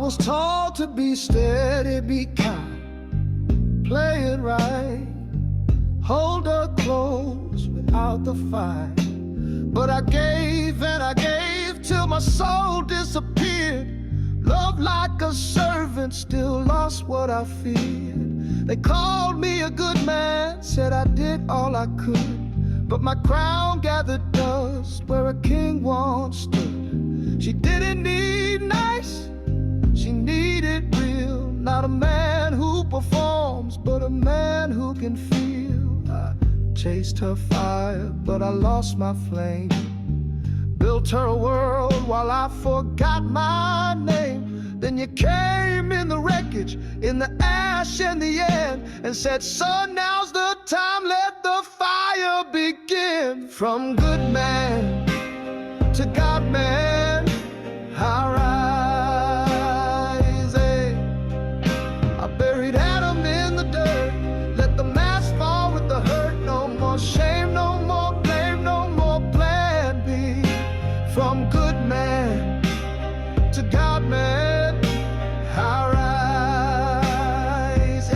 was taught to be steady, be kind, play it right, hold her close without the fight. But I gave and I gave till my soul disappeared. Love like a servant, still lost what I feared. They called me a good man, said I did all I could, but my crown gathered dust where a king once stood. She didn't need nice, she needed real. Not a man who performs, but a man who can feel. I chased her fire, but I lost my flame. Built her a world while I forgot my name. Then you came in the wreckage, in the ash and the end, and said, son, now's the time, let the fire begin. From good man to God man, I rise. I buried Adam in the dirt, let the mask fall with the hurt. No more shame, no more blame, no more plan B. From good man to God man, I rise.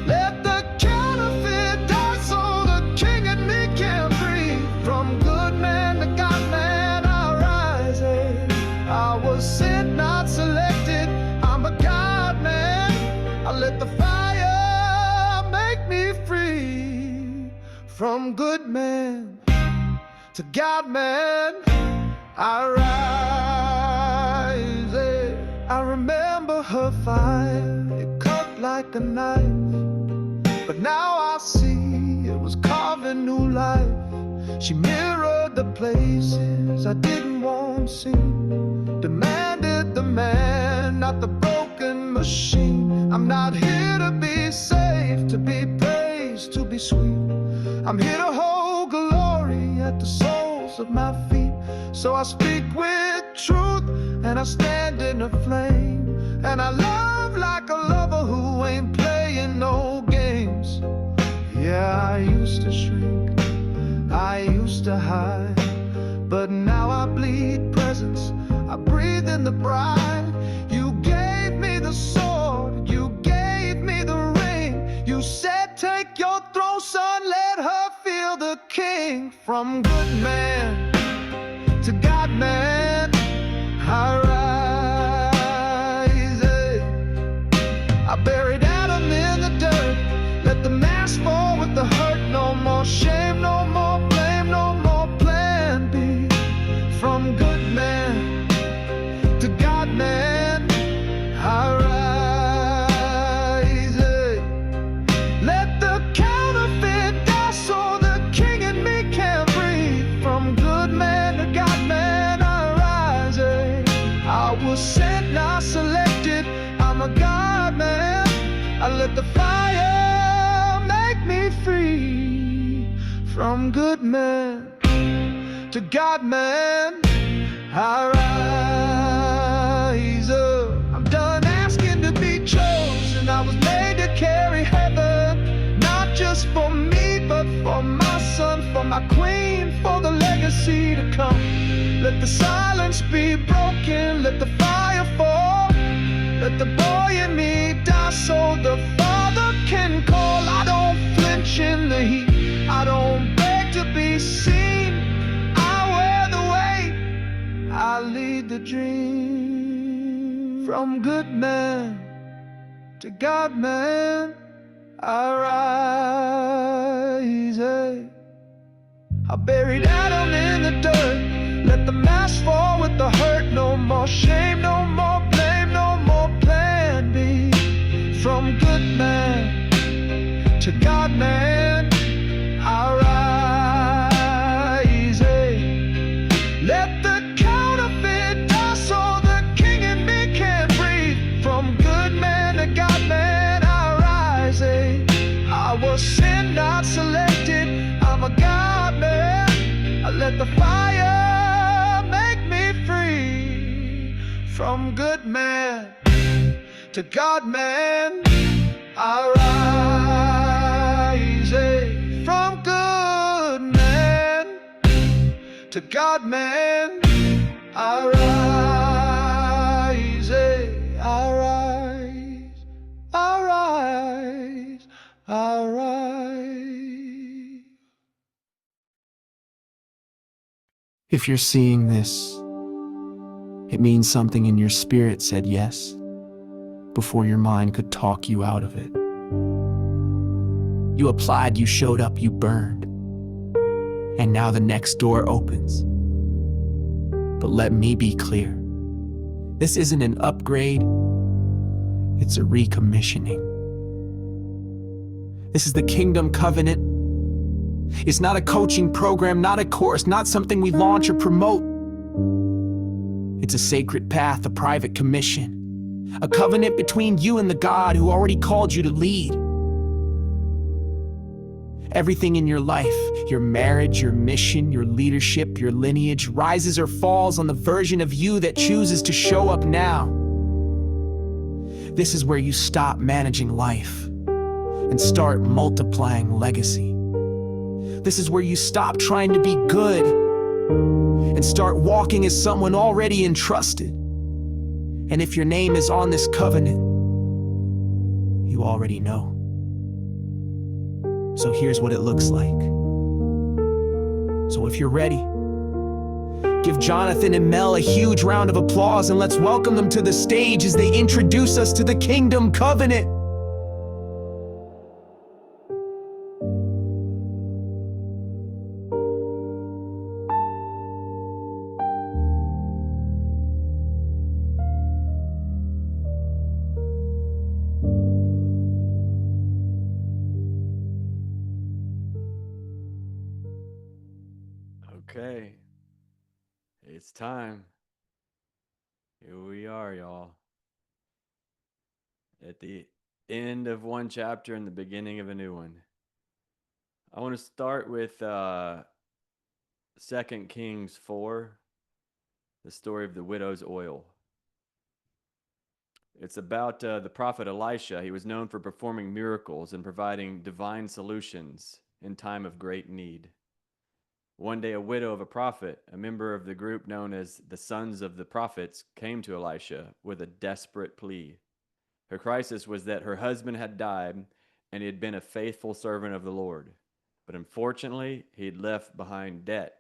Let the counterfeit die so the king and me can breathe. From good man to God man, I rise. I was sent, not selected, I'm a God man. I let the fire make me free. From good man to God man, I rise. I remember her fire, it cut like a knife, but now I see it was carving new life. She mirrored the places I didn't want seen, demanded the man, not the broken machine. I'm not here to be safe, to be praised, to be sweet. I'm here to hold glory at the soles of my feet. So I speak with truth, and I stand in a flame, and I love like a lover who ain't playing no games. Yeah, I used to shrink, I used to hide, but now I bleed presence, I breathe in the bride. You gave me the sword, you gave me the ring. You said take your throne, son, let her feel the king. From good man to God man, I rise. I buried Adam in the dirt, let the mask fall with the hurt. No more shame, no more blame, no more plan B. From good man to God man, I rise. Let the counterfeit die so the king and me can breathe. From good man to God man, I rise. I was sent, not selected, I'm a God man. I let the fire make me free. From good man to God man, I rise. I'm done asking to be chosen, I was made to carry heaven, not just for me, but for my son, for my queen, for the legacy to come. Let the silence be broken, let the fire fall, let the boy in me die so the Father can call. I don't flinch in the heat, I don't beg to be seen. I wear the weight, I lead the dream. From good man to God man, I rise. I buried Adam in the dirt, let the mask fall with the hurt. No more shame, no more blame, no more plan B. From good man to God man, I rise. Let the counterfeit die so the king and me can breathe. From good man to God man, I rise. I was sent, not selected, I'm a God man. I let the fire make me free. From good man to God man, I rise. From good man to God man, I rise. If you're seeing this, it means something in your spirit said yes before your mind could talk you out of it. You applied, you showed up, you burned. And now the next door opens. But let me be clear. This isn't an upgrade. It's a recommissioning. This is the Kingdom Covenant. It's not a coaching program, not a course, not something we launch or promote. It's a sacred path, a private commission, a covenant between you and the God who already called you to lead. Everything in your life, your marriage, your mission, your leadership, your lineage, rises or falls on the version of you that chooses to show up now. This is where you stop managing life and start multiplying legacy. This is where you stop trying to be good and start walking as someone already entrusted. And if your name is on this covenant, you already know. So here's what it looks like. So if you're ready, give Jonathan and Mel a huge round of applause and let's welcome them to the stage as they introduce us to the Kingdom Covenant. Okay, it's time. Here we are, y'all. At the end of one chapter and the beginning of a new one. I want to start with 2 Kings 4, the story of the widow's oil. It's about the prophet Elisha. He was known for performing miracles and providing divine solutions in time of great need. One day, a widow of a prophet, a member of the group known as the Sons of the Prophets, came to Elisha with a desperate plea. Her crisis was that her husband had died and he had been a faithful servant of the Lord. But unfortunately, he'd left behind debt.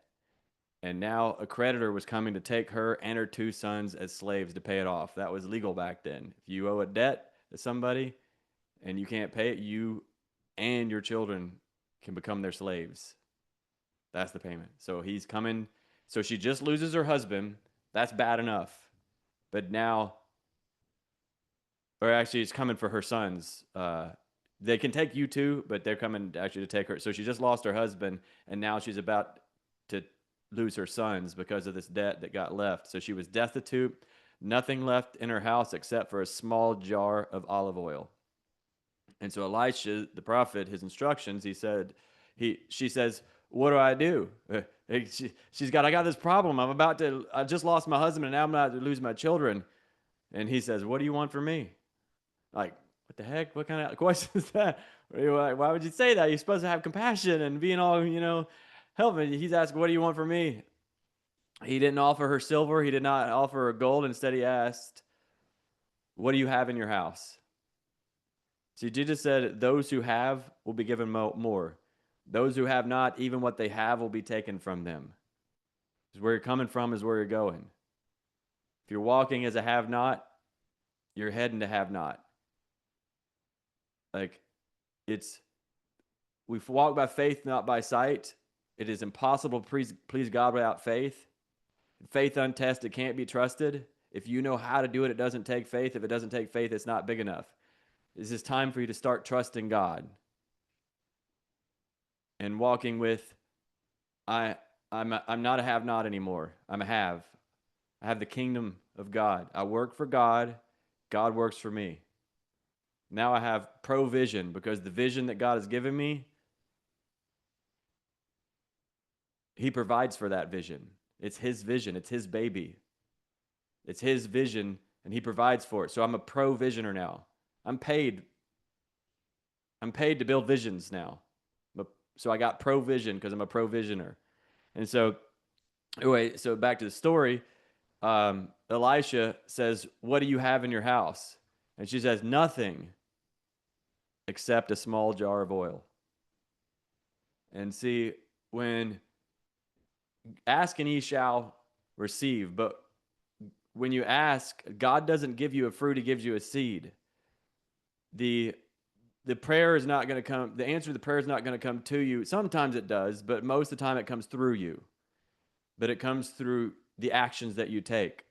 And now a creditor was coming to take her and her 2 sons as slaves to pay it off. That was legal back then. If you owe a debt to somebody and you can't pay it, you and your children can become their slaves. That's the payment. So he's coming. So she just loses her husband. That's bad enough. But now, or actually, it's coming for her sons. They can take you too, but they're coming actually to take her. So she just lost her husband, and now she's about to lose her sons because of this debt that got left. So she was destitute, nothing left in her house except for a small jar of olive oil. And so Elisha, the prophet, his instructions, she says, what do I do? I got this problem. I just lost my husband and now I'm about to lose my children. And he says, what do you want from me? Like, what the heck? What kind of question is that? Why would you say that? You're supposed to have compassion and being all, helping. He's asking, what do you want from me? He didn't offer her silver. He did not offer her gold. Instead, he asked, what do you have in your house? See, Jesus said, those who have will be given more. Those who have not, even what they have will be taken from them. Because where you're coming from is where you're going. If you're walking as a have-not, you're heading to have-not. We walk by faith, not by sight. It is impossible to please God without faith. Faith untested can't be trusted. If you know how to do it, it doesn't take faith. If it doesn't take faith, it's not big enough. This is time for you to start trusting God. And walking with, I'm not a have-not anymore. I'm a have. I have the kingdom of God. I work for God. God works for me. Now I have provision because the vision that God has given me, He provides for that vision. It's His vision. It's His baby. It's His vision, and He provides for it. So I'm a provisioner now. I'm paid to build visions now. So I got provision because I'm a provisioner. And so, anyway, so back to the story. Elisha says, what do you have in your house? And she says, nothing except a small jar of oil. And see, when ask and ye shall receive. But when you ask, God doesn't give you a fruit, he gives you a seed. The prayer is not going to come, the answer to the prayer is not going to come to you. Sometimes it does, but most of the time it comes through you. But it comes through the actions that you take,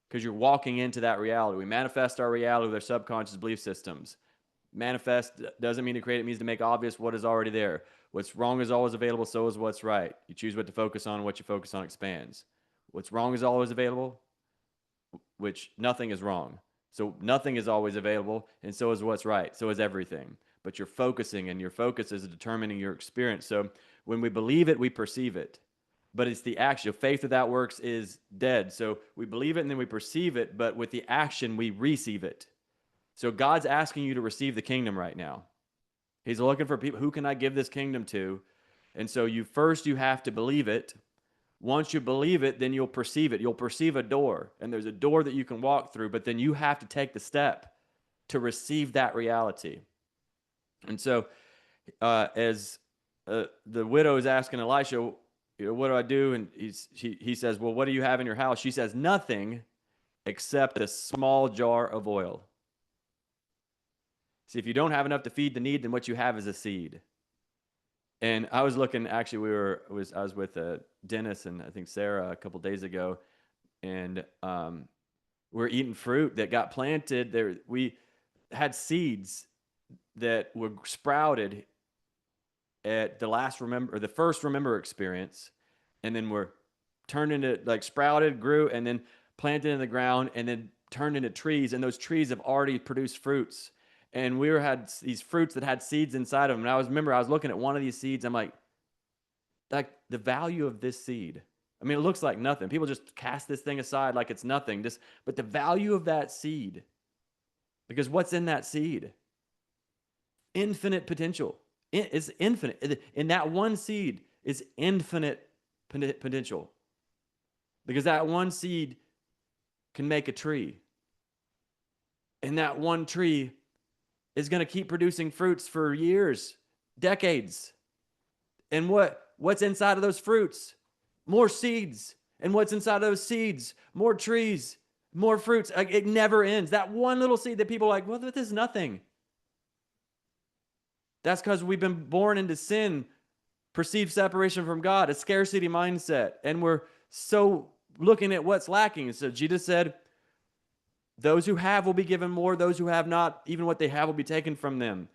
because you're walking into that reality. We manifest our reality with our subconscious belief systems. Manifest doesn't mean to create, it means to make obvious what is already there. What's wrong is always available, so is what's right. You choose what to focus on, what you focus on expands. What's wrong is always available, which nothing is wrong. So nothing is always available, and so is what's right. So is everything. But you're focusing, and your focus is determining your experience. So when we believe it, we perceive it. But it's the action. Faith without works is dead. So we believe it and then we perceive it, but with the action, we receive it. So God's asking you to receive the kingdom right now. He's looking for people, who can I give this kingdom to? And so you have to believe it. Once you believe it, then you'll perceive it. You'll perceive a door, and there's a door that you can walk through, but then you have to take the step to receive that reality. And so as the widow is asking Elisha, what do I do? And he says, well, what do you have in your house? She says, nothing except a small jar of oil. See, if you don't have enough to feed the need, then what you have is a seed. And I was looking, actually, I was with Dennis and I think Sarah a couple days ago, and we're eating fruit that got planted there. We had seeds that were sprouted at the first Remember experience, and then were turned into, like, sprouted, grew, and then planted in the ground, and then turned into trees. And those trees have already produced fruits. And we had these fruits that had seeds inside of them. And I was looking at one of these seeds. I'm like the value of this seed. I mean, it looks like nothing. People just cast this thing aside like it's nothing. But the value of that seed, because what's in that seed? Infinite potential. It's infinite. In that one seed is infinite potential. Because that one seed can make a tree. And that one tree is going to keep producing fruits for years, decades. And what's inside of those fruits? More seeds. And what's inside of those seeds? More trees, more fruits. It never ends. That one little seed that people are like, well, this is nothing. That's because we've been born into sin, perceived separation from God, a scarcity mindset. And we're so looking at what's lacking. So Jesus said, those who have will be given more. Those who have not, even what they have will be taken from them.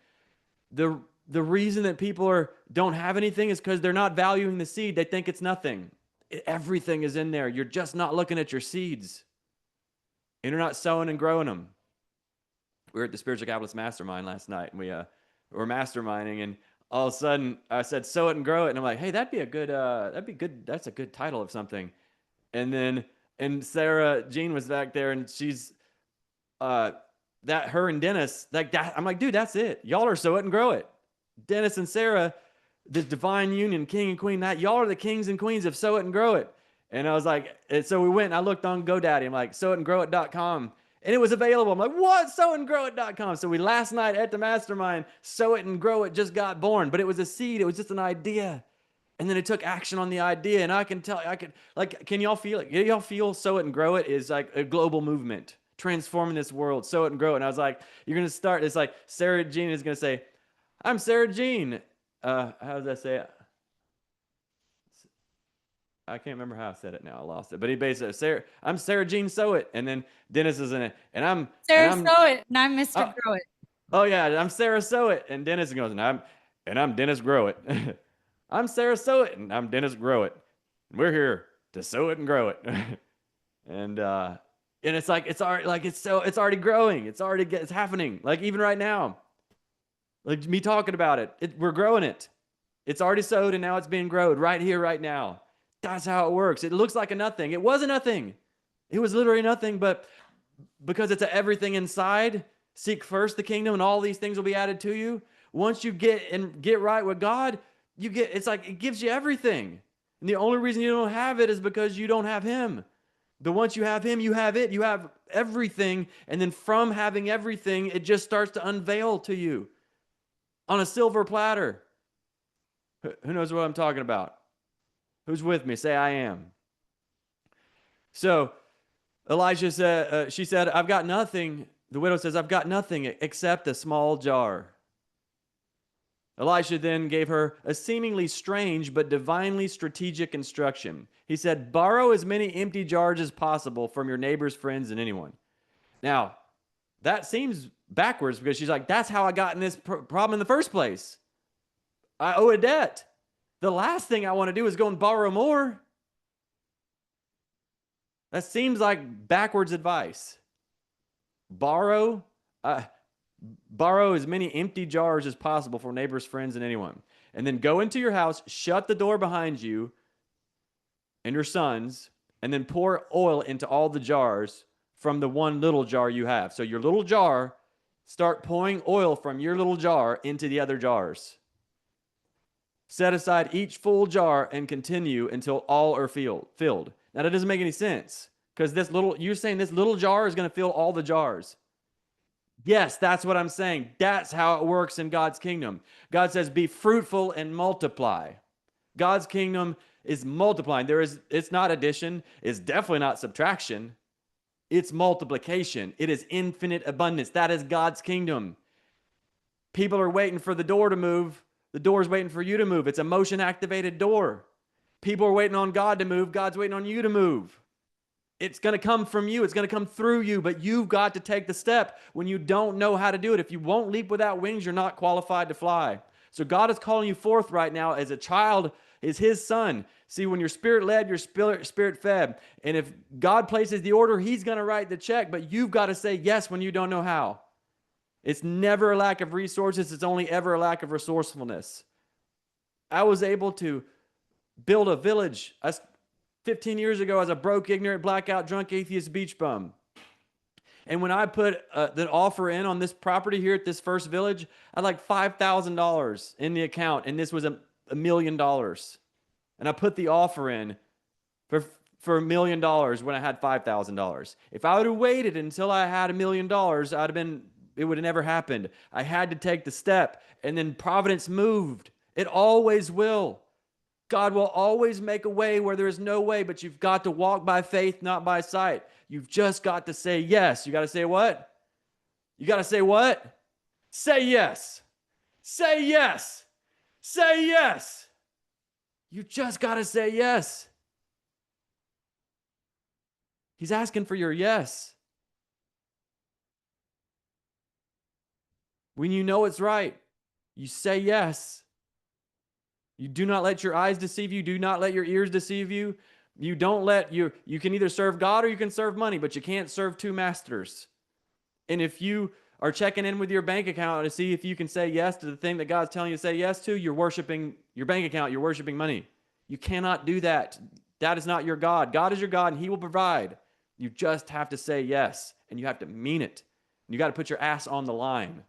The reason that people don't have anything is because they're not valuing the seed. They think it's nothing. Everything is in there. You're just not looking at your seeds. And you're not sowing and growing them. We were at the Spiritual Capitalist Mastermind last night, and we were masterminding, and all of a sudden I said, sow it and grow it. And I'm like, hey, that'd be good. That's a good title of something. And Sarah Jean was back there, and she's, her and Dennis, like that. I'm like, dude, that's it. Y'all are sow it and grow it. Dennis and Sarah, the divine union, king and queen, that y'all are the kings and queens of sow it and grow it. And I was like, and so we went and I looked on GoDaddy. I'm like, sowitandgrowit.com. And it was available. I'm like, what? Sowitandgrowit.com. So we, last night at the mastermind, Sow It and Grow It just got born, but it was a seed. It was just an idea. And then it took action on the idea. And can y'all feel it? Y'all feel Sow It and Grow It is like a global movement, transforming this world. Sow it and grow it. And I was like, you're going to start. It's like Sarah Jean is going to say, I'm Sarah Jean. How does that say it? I can't remember how I said it now. I lost it. But he basically said, I'm Sarah Jean Sow It. And then Dennis is in it. And I'm Sarah Sow It. And I'm Mr. Grow It. Oh yeah, I'm Sarah Sow It. And Dennis goes, and I'm Dennis Grow It. I'm Sarah Sow It. And I'm Dennis Grow It. And we're here to sow it and grow it. And it's like, it's already growing. It's happening. Like even right now, like me talking about it, we're growing it. It's already sowed and now it's being grown right here, right now. That's how it works. It looks like a nothing. It wasn't nothing. It was literally nothing, but because it's everything inside, seek first the kingdom and all these things will be added to you. Once you get right with God, it's like it gives you everything. And the only reason you don't have it is because you don't have him. But once you have him, you have it. You have everything. And then from having everything, it just starts to unveil to you on a silver platter. Who knows what I'm talking about? Who's with me? Say, I am. So Elijah said, she said, I've got nothing. The widow says, I've got nothing except a small jar. Elisha then gave her a seemingly strange but divinely strategic instruction. He said, borrow as many empty jars as possible from your neighbors, friends, and anyone. Now, that seems backwards because she's like, that's how I got in this problem in the first place. I owe a debt. The last thing I want to do is go and borrow more. That seems like backwards advice. Borrow as many empty jars as possible for neighbors, friends, and anyone. And then go into your house, shut the door behind you and your sons, and then pour oil into all the jars from the one little jar you have. So your little jar, start pouring oil from your little jar into the other jars. Set aside each full jar and continue until all are filled. Now that doesn't make any sense because you're saying this little jar is going to fill all the jars. Yes, that's what I'm saying. That's how it works in God's kingdom. God says, be fruitful and multiply. God's kingdom is multiplying. It's not addition. It's definitely not subtraction. It's multiplication. It is infinite abundance. That is God's kingdom. People are waiting for the door to move. The door's waiting for you to move. It's a motion-activated door. People are waiting on God to move. God's waiting on you to move. It's going to come from you. It's going to come through you, but you've got to take the step when you don't know how to do it. If you won't leap without wings, you're not qualified to fly. So God is calling you forth right now as a child, is his son. See, when you're spirit-led, you're spirit-fed. And if God places the order, he's going to write the check, but you've got to say yes when you don't know how. It's never a lack of resources. It's only ever a lack of resourcefulness. I was able to build a village 15 years ago as a broke, ignorant, blackout, drunk, atheist beach bum. And when I put the offer in on this property here at this first village, I had like $5,000 in the account, and this was $1 million. And I put the offer in for $1 million when I had $5,000. If I would have waited until I had $1 million, it would have never happened. I had to take the step, and then providence moved. It always will. God will always make a way where there is no way, but you've got to walk by faith, not by sight. You've just got to say yes. You got to say what? You got to say what? Say yes. Say yes. Say yes. You just got to say yes. He's asking for your yes. When you know it's right, you say yes. You do not let your eyes deceive you. Do not let your ears deceive you. You can either serve God or you can serve money, but you can't serve two masters. And if you are checking in with your bank account to see if you can say yes to the thing that God's telling you to say yes to, you're worshiping your bank account. You're worshiping money. You cannot do that. That is not your God. God is your God, and he will provide. You just have to say yes, and you have to mean it. You got to put your ass on the line.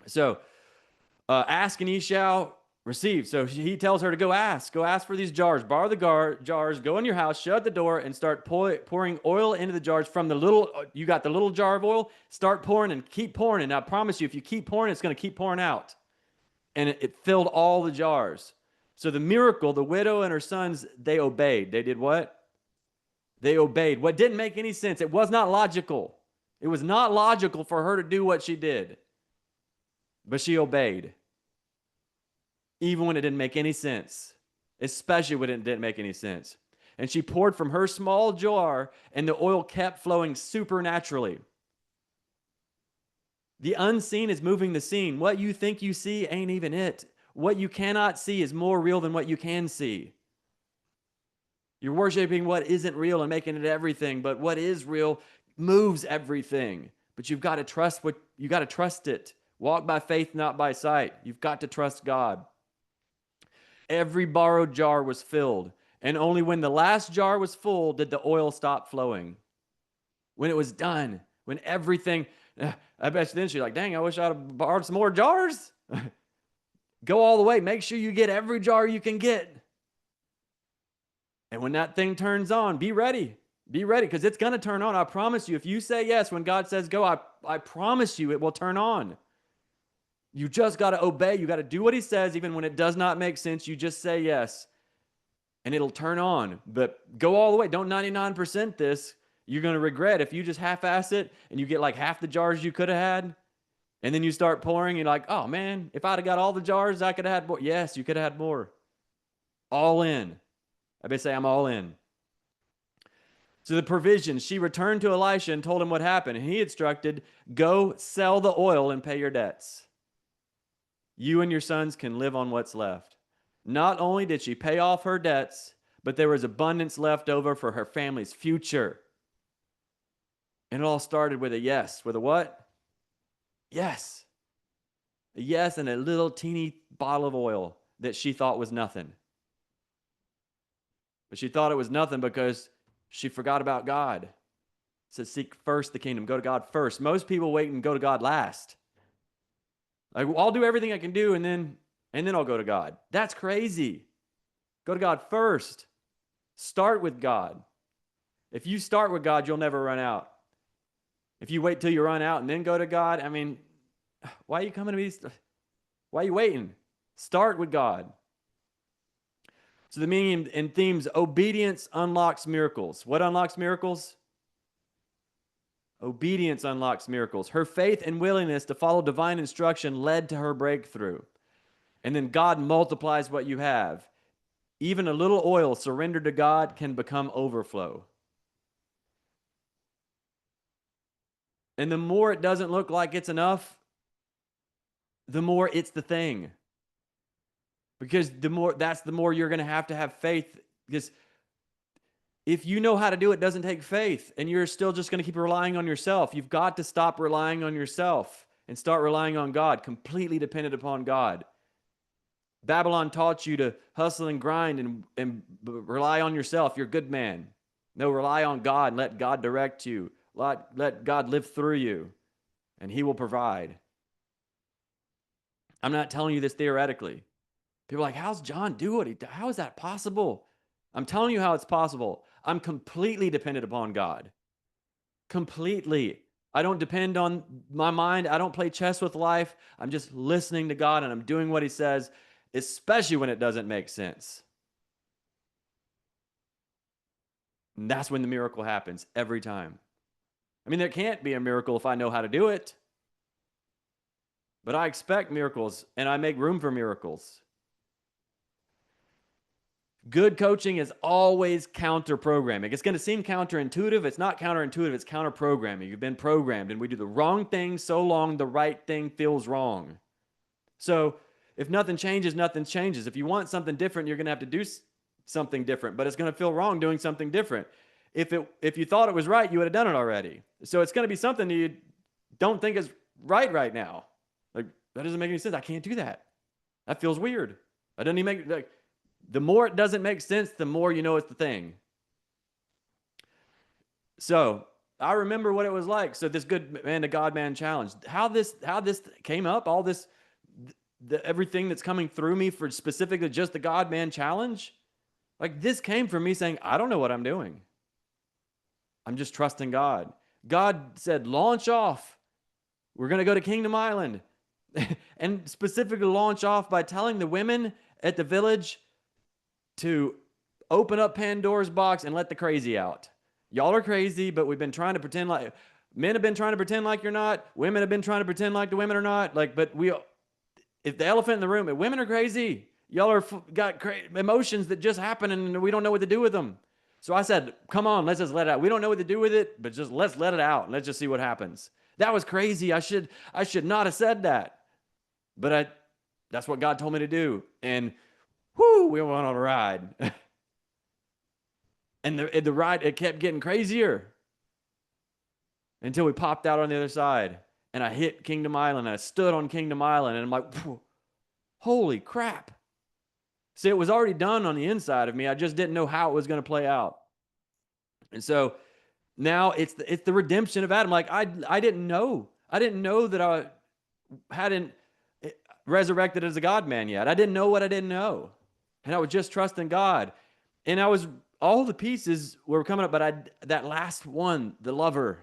So, ask and ye shall receive. So he tells her to go ask for these jars, borrow the jars, go in your house, shut the door, and start pouring oil into the jars from you got the little jar of oil, start pouring and keep pouring. And I promise you, if you keep pouring, it's going to keep pouring out. And it filled all the jars. So the miracle, the widow and her sons, they obeyed. They did what? They obeyed. What didn't make any sense. It was not logical. It was not logical for her to do what she did. But she obeyed. Even when it didn't make any sense. Especially when it didn't make any sense. And she poured from her small jar, and the oil kept flowing supernaturally. The unseen is moving the scene. What you think you see ain't even it. What you cannot see is more real than what you can see. You're worshiping what isn't real and making it everything, but what is real moves everything. But you've got to trust it. Walk by faith, not by sight. You've got to trust God. Every borrowed jar was filled, and only when the last jar was full did the oil stop flowing. When it was done, when everything, I bet you then she's like, dang, I wish I'd have borrowed some more jars. Go all the way. Make sure you get every jar you can get. And when that thing turns on, be ready. Be ready, because it's going to turn on. I promise you, if you say yes when God says go, I promise you it will turn on. You just got to obey. You got to do what he says, even when it does not make sense. You just say yes. and it'll turn on. But go all the way. Don't 99% this. You're going to regret if you just half-ass it and you get like half the jars you could have had. And then you start pouring, and you're like, oh man, if I'd have got all the jars, I could have had more. Yes, you could have had more. All in. Everybody say, I'm all in. So the provision, she returned to Elisha and told him what happened. And he instructed, go sell the oil and pay your debts. You and your sons can live on what's left. Not only did she pay off her debts, but there was abundance left over for her family's future. And it all started with a yes. With a what? Yes. A yes, and a little teeny bottle of oil that she thought was nothing. But she thought it was nothing because she forgot about God. It says, seek first the kingdom. Go to God first. Most people wait and go to God last. Like, I'll do everything I can do, and then I'll go to God. That's crazy. Go to God first. Start with God. If you start with God, you'll never run out. If you wait till you run out and then go to God, I mean, why are you coming to me? Why are you waiting? Start with God. So the meaning and themes, obedience unlocks miracles. What unlocks miracles? Obedience unlocks miracles. Her faith and willingness to follow divine instruction led to her breakthrough. And then God multiplies what you have. Even a little oil surrendered to God can become overflow. And the more it doesn't look like it's enough, the more it's the thing. Because the more you're going to have faith. Because if you know how to do it, it doesn't take faith, and you're still just going to keep relying on yourself. You've got to stop relying on yourself and start relying on God, completely dependent upon God. Babylon taught you to hustle and grind and rely on yourself. You're a good man. No, rely on God and let God direct you. Let God live through you, and he will provide. I'm not telling you this theoretically. People are like, how's John do it? How is that possible? I'm telling you how it's possible. I'm completely dependent upon God. Completely. I don't depend on my mind. I don't play chess with life. I'm just listening to God, and I'm doing what he says, especially when it doesn't make sense. And that's when the miracle happens every time. I mean, there can't be a miracle if I know how to do it. But I expect miracles, and I make room for miracles. Good coaching is always counter-programming. It's going to seem counterintuitive. It's not counterintuitive. It's counter-programming. You've been programmed, and we do the wrong thing so long the right thing feels wrong. So if nothing changes, nothing changes. If you want something different, you're going to have to do something different, but it's going to feel wrong doing something different. If you thought it was right, you would have done it already. So it's going to be something that you don't think is right now. Like, that doesn't make any sense. I can't do that. That feels weird. That doesn't even make, like, the more it doesn't make sense, the more you know it's the thing. So I remember what it was like. So this good man to God man challenge, how this came up, all this, everything that's coming through me for specifically just the God man challenge. Like, this came from me saying, I don't know what I'm doing. I'm just trusting God. God said, launch off. We're going to go to Kingdom Island. And specifically launch off by telling the women at the village to open up Pandora's box and let the crazy out. Y'all are crazy, but we've been trying to pretend like, men have been trying to pretend like you're not. Women have been trying to pretend like the women are not. Like, but if the elephant in the room, if women are crazy, y'all are got emotions that just happen and we don't know what to do with them. So I said, come on, let's just let it out. We don't know what to do with it, but just let's let it out. Let's just see what happens. That was crazy. I should not have said that. But that's what God told me to do. And whoo, we went on a ride. And the ride, it kept getting crazier until we popped out on the other side. And I hit Kingdom Island. And I stood on Kingdom Island. And I'm like, holy crap. See, it was already done on the inside of me. I just didn't know how it was going to play out. And so now it's the redemption of Adam. Like, I didn't know. I didn't know that I hadn't resurrected as a God man yet. I didn't know what I didn't know. And I was just trusting God. And all the pieces were coming up, but that last one, the lover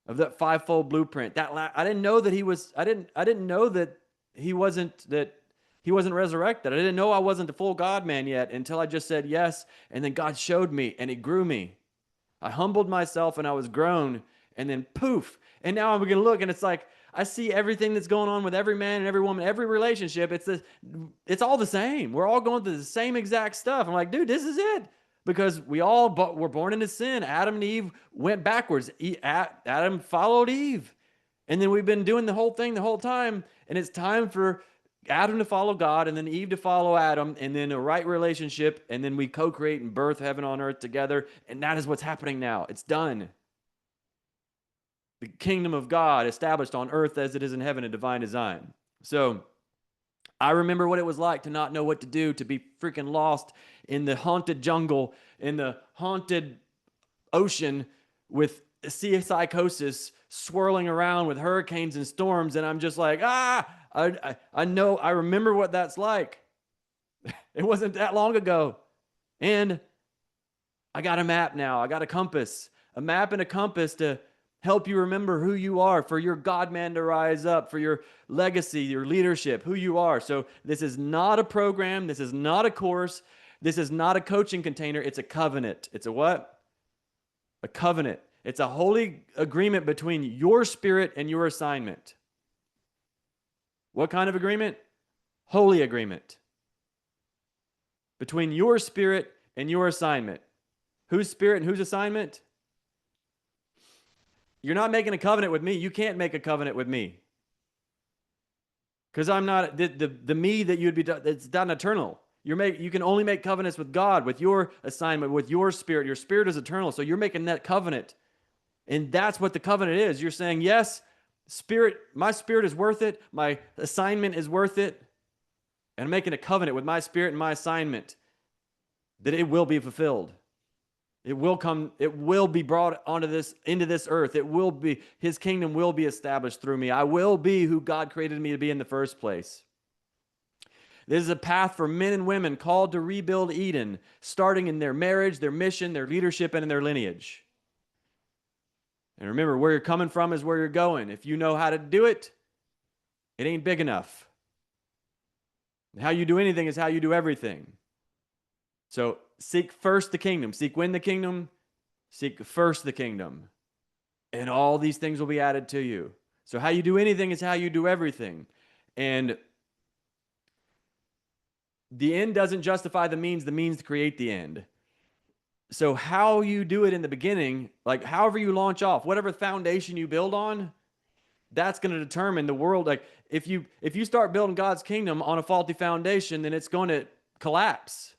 of that fivefold blueprint, I didn't know that he was, I didn't know that he wasn't, that He wasn't resurrected. I didn't know I wasn't the full God man yet until I just said yes. And then God showed me and he grew me. I humbled myself and I was grown, and then poof. And now I'm going to look and it's like, I see everything that's going on with every man and every woman, every relationship. It's all the same. We're all going through the same exact stuff. I'm like, dude, this is it. Because we all were born into sin. Adam and Eve went backwards. Adam followed Eve. And then we've been doing the whole thing the whole time. And it's time for Adam to follow God and then Eve to follow Adam and then a right relationship. And then we co-create and birth heaven on earth together. And that is what's happening now. It's done. The kingdom of God established on earth as it is in heaven, a divine design. So I remember what it was like to not know what to do, to be freaking lost in the haunted jungle, in the haunted ocean with sea psychosis swirling around with hurricanes and storms. And I'm just like, I know, I remember what that's like. It wasn't that long ago. And I got a map now. I got a map and a compass to help you remember who you are, for your God-man to rise up, for your legacy, your leadership, who you are. So this is not a program. This is not a course. This is not a coaching container. It's a covenant. It's a what? A covenant. It's a holy agreement between your spirit and your assignment. What kind of agreement? Holy agreement. Between your spirit and your assignment. Whose spirit and whose assignment? You're not making a covenant with me. You can't make a covenant with me. Because I'm not, the me that you'd be, it's not eternal. You can only make covenants with God, with your assignment, with your spirit. Your spirit is eternal. So you're making that covenant. And that's what the covenant is. You're saying, yes, spirit, my spirit is worth it. My assignment is worth it. And I'm making a covenant with my spirit and my assignment that it will be fulfilled. It will be brought into this earth. His kingdom will be established through me. I will be who God created me to be in the first place. This is a path for men and women called to rebuild Eden, starting in their marriage, their mission, their leadership, and in their lineage. And remember, where you're coming from is where you're going. If you know how to do it, it ain't big enough. How you do anything is how you do everything. So seek first the kingdom. Seek when the kingdom. Seek first the kingdom. And all these things will be added to you. So how you do anything is how you do everything. And the end doesn't justify the means create the end. So how you do it in the beginning, like however you launch off, whatever foundation you build on, that's going to determine the world. Like if you start building God's kingdom on a faulty foundation, then it's going to collapse.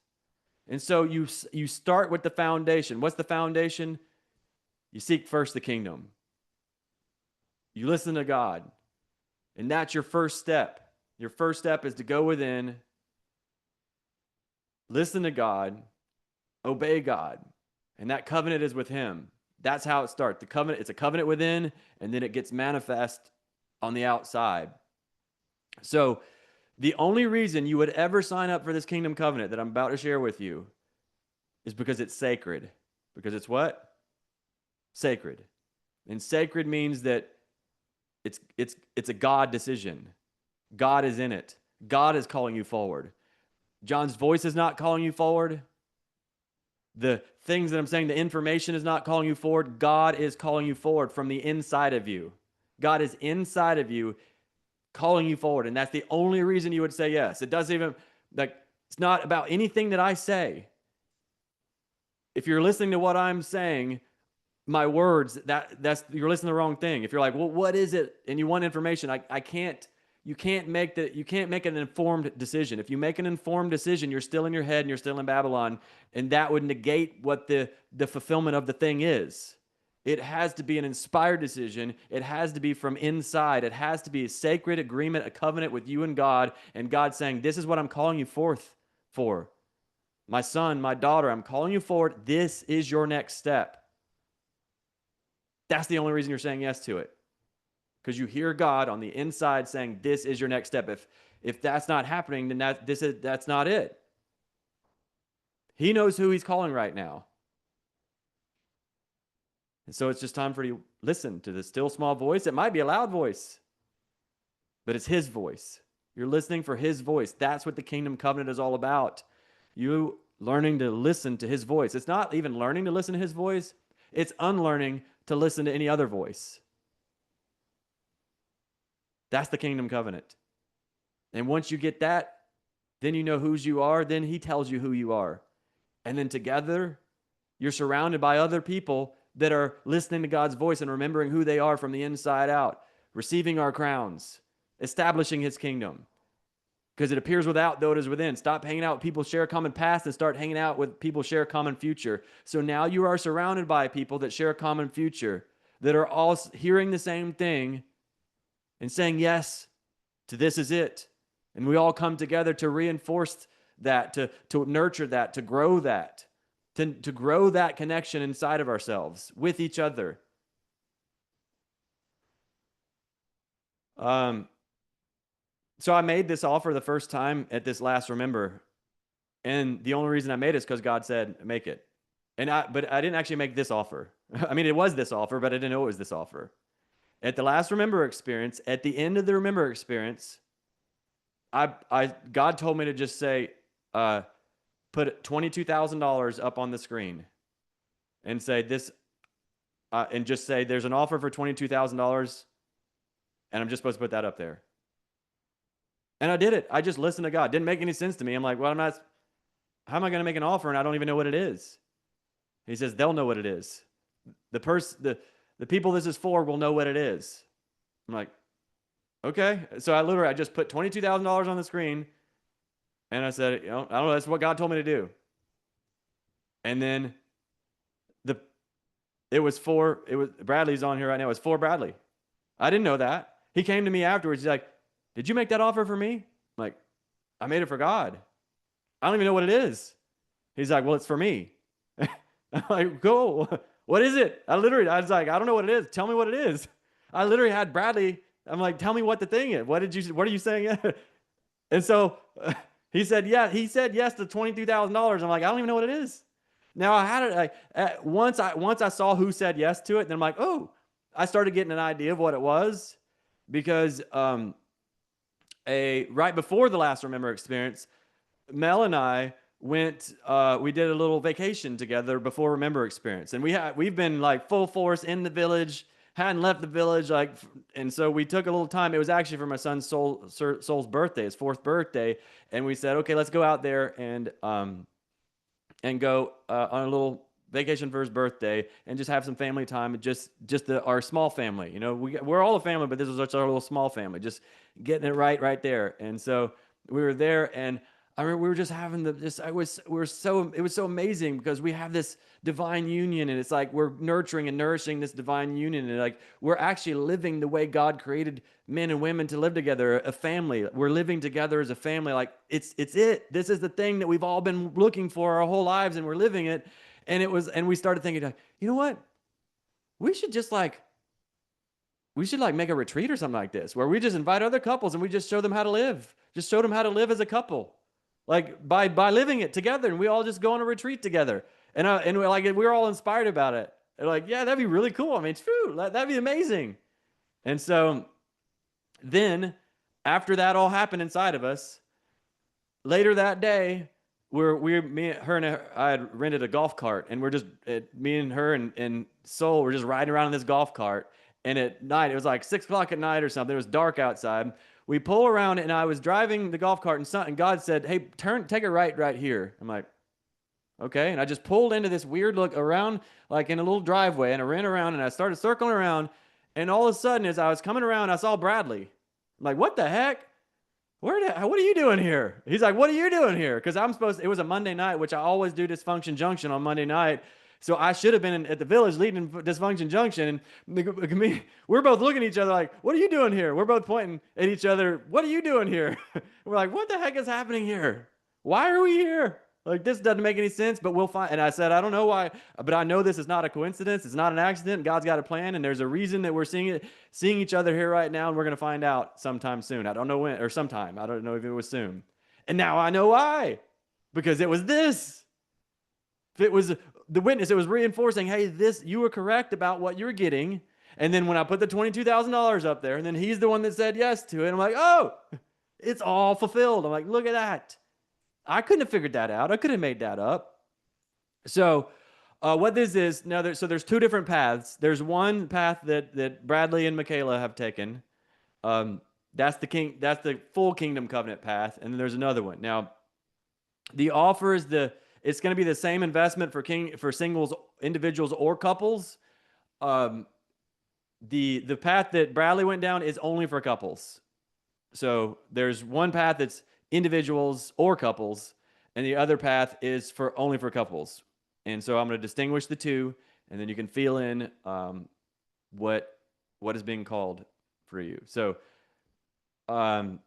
And so you start with the foundation. What's the foundation? You seek first the kingdom. You listen to God. And that's your first step. Your first step is to go within, listen to God, obey God. And that covenant is with him. That's how it starts. The covenant, it's a covenant within, and then it gets manifest on the outside. So the only reason you would ever sign up for this kingdom covenant that I'm about to share with you is because it's sacred. Because it's what? Sacred. And sacred means that it's a God decision. God is in it. God is calling you forward. John's voice is not calling you forward. The things that I'm saying, the information is not calling you forward. God is calling you forward from the inside of you. God is inside of you, calling you forward. And that's the only reason you would say yes. It doesn't even, like, it's not about anything that I say. If you're listening to what I'm saying, my words, that's you're listening to the wrong thing. If you're like, well, what is it? And you want information, you can't make an informed decision. If you make an informed decision, you're still in your head and you're still in Babylon, and that would negate what the fulfillment of the thing is. It has to be an inspired decision. It has to be from inside. It has to be a sacred agreement, a covenant with you and God saying, this is what I'm calling you forth for. My son, my daughter, I'm calling you forward. This is your next step. That's the only reason you're saying yes to it. Because you hear God on the inside saying, this is your next step. If that's not happening, then that's not it. He knows who he's calling right now. And so it's just time for you to listen to the still small voice. It might be a loud voice, but it's his voice. You're listening for his voice. That's what the kingdom covenant is all about. You learning to listen to his voice. It's not even learning to listen to his voice. It's unlearning to listen to any other voice. That's the kingdom covenant. And once you get that, then you know whose you are. Then he tells you who you are. And then together, you're surrounded by other people that are listening to God's voice and remembering who they are from the inside out, receiving our crowns, establishing his kingdom. Because it appears without, though it is within. Stop hanging out with people share a common past and start hanging out with people share a common future. So now you are surrounded by people that share a common future, that are all hearing the same thing and saying yes to this is it. And we all come together to reinforce that, to nurture that, to grow that, to grow that connection inside of ourselves with each other. So I made this offer the first time at this last Remember. And the only reason I made it is because God said, make it. But I didn't actually make this offer. I mean, it was this offer, but I didn't know it was this offer. At the last Remember experience, at the end of the Remember experience, God told me to just say, put $22,000 up on the screen and say this, and just say there's an offer for $22,000, and I'm just supposed to put that up there. And I did it. I just listened to God. Didn't make any sense to me. I'm like, well, how am I going to make an offer and I don't even know what it is? He says, they'll know what it is. The people this is for will know what it is. I'm like, okay. So I just put $22,000 on the screen and I said, I don't know, that's what God told me to do. And then Bradley's on here right now. It's for Bradley. I didn't know that. He came to me afterwards. He's like, did you make that offer for me? I'm like, I made it for God. I don't even know what it is. He's like, well, it's for me. I'm like, cool. What is it? I was like, I don't know what it is. Tell me what it is. I literally had Bradley. I'm like, tell me what the thing is. What are you saying? And so he said, yeah, he said yes to $22,000. I'm like, I don't even know what it is. Now I had it once I saw who said yes to it, then I'm like, oh, I started getting an idea of what it was, because right before the last Remember experience, Mel and I went, we did a little vacation together before Remember experience. And we've been like full force in the village, hadn't left the village. And so we took a little time. It was actually for my son Soul's birthday, his 4th birthday. And we said, okay, let's go out there and go on a little vacation for his birthday and just have some family time. Just our small family, we're all a family, but this was our little small family, just getting it right there. And so we were there, and I remember we were just having it was so amazing because we have this divine union, and it's like we're nurturing and nourishing this divine union, and like we're actually living the way God created men and women to live together, a family. We're living together as a family. Like it's it. This is the thing that we've all been looking for our whole lives, and we're living it. And we started thinking, like, you know what? We should make a retreat or something like this, where we just invite other couples and we just show them how to live. Just show them how to live as a couple, like by living it together, and we all just go on a retreat together. And we're all inspired about it. They're like, yeah, that'd be really cool. I mean, it's true. That'd be amazing. And so then after that all happened inside of us, later that day, I had rented a golf cart, and me and her and Soul were just riding around in this golf cart. And at night, it was like 6:00 at night or something. It was dark outside. We pull around, and I was driving the golf cart, and God said, hey, take it right here. I'm like, okay. And I just pulled into this weird look around, like in a little driveway, and I ran around, and I started circling around. And all of a sudden, as I was coming around, I saw Bradley. I'm like, what the heck? What are you doing here? He's like, what are you doing here? Because it was a Monday night, which I always do Dysfunction Junction on Monday night. So I should have been at the village leading Dysfunction Junction. And we're both looking at each other like, what are you doing here? We're both pointing at each other. What are you doing here? We're like, what the heck is happening here? Why are we here? Like, this doesn't make any sense, but we'll find. And I said, I don't know why, but I know this is not a coincidence. It's not an accident. God's got a plan, and there's a reason that we're seeing each other here right now, and we're going to find out sometime soon. I don't know when, or sometime. I don't know if it was soon. And now I know why, because it was this. If it was the witness, it was reinforcing, hey, you were correct about what you were getting. And then when I put the $22,000 up there, and then he's the one that said yes to it, I'm like, oh, It's all fulfilled. I'm like, look at that. I couldn't have figured that out. I could have made that up. So what this is now, so there's two different paths. There's one path that Bradley and Michaela have taken. That's the full kingdom covenant path, and then there's another one. Now, the offer is it's going to be the same investment for singles, individuals, or couples. The path that Bradley went down is only for couples. So there's one path that's individuals or couples, and the other path is only for couples. And so I'm going to distinguish the two, and then you can fill in what is being called for you. So, and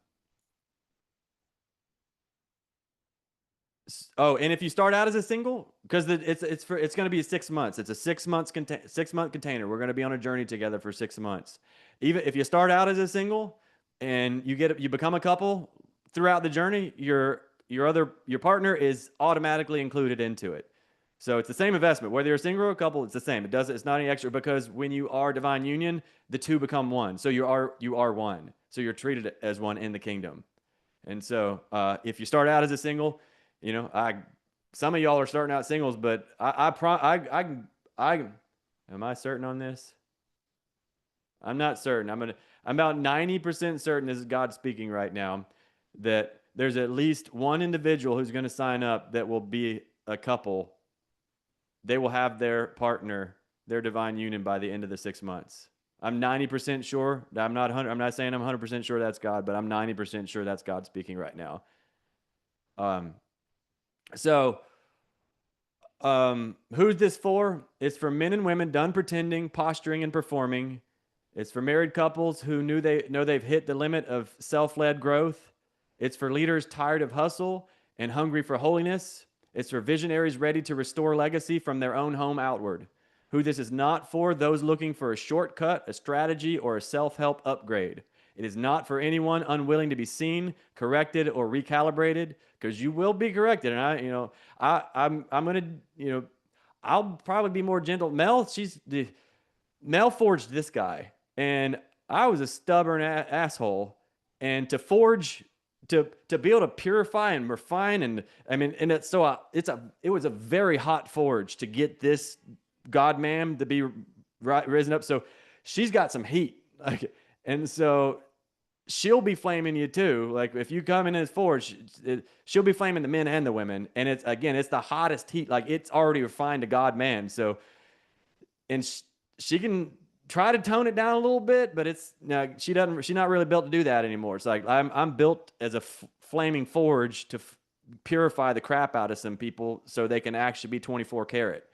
if you start out as a single, because it's going to be 6 months. It's a 6 month container. We're going to be on a journey together for 6 months. Even if you start out as a single and you become a couple throughout the journey, your partner is automatically included into it. So it's the same investment, whether you're a single or a couple. It's the same. It's not any extra, because when you are divine union, the two become one. So you are one. So you're treated as one in the kingdom. And so if you start out as a single, some of y'all are starting out singles, but am I certain on this? I'm not certain. I'm about 90% certain, this is God speaking right now, that there's at least one individual who's going to sign up that will be a couple. They will have their partner, their divine union, by the end of the 6 months. I'm 90% sure. I'm not saying I'm 100% sure that's God, but I'm 90% sure that's God speaking right now. Who's this for? It's for men and women done pretending, posturing, and performing. It's for married couples who know they've hit the limit of self-led growth. It's for leaders tired of hustle and hungry for holiness. It's for visionaries ready to restore legacy from their own home outward. Who this is not for, those looking for a shortcut, a strategy, or a self-help upgrade. It is not for anyone unwilling to be seen, corrected, or recalibrated, because you will be corrected. And I'll probably be more gentle. Mel forged this guy, and I was a stubborn asshole. And to be able to purify and refine, it was a very hot forge to get this God man to be risen up. So she's got some heat, and so she'll be flaming you too. Like if you come in as forge, she'll be flaming the men and the women. And it's the hottest heat. Like it's already refined to God man. So, and she can try to tone it down a little bit, but she's not really built to do that anymore. It's like I'm built as a flaming forge to purify the crap out of some people so they can actually be 24 karat.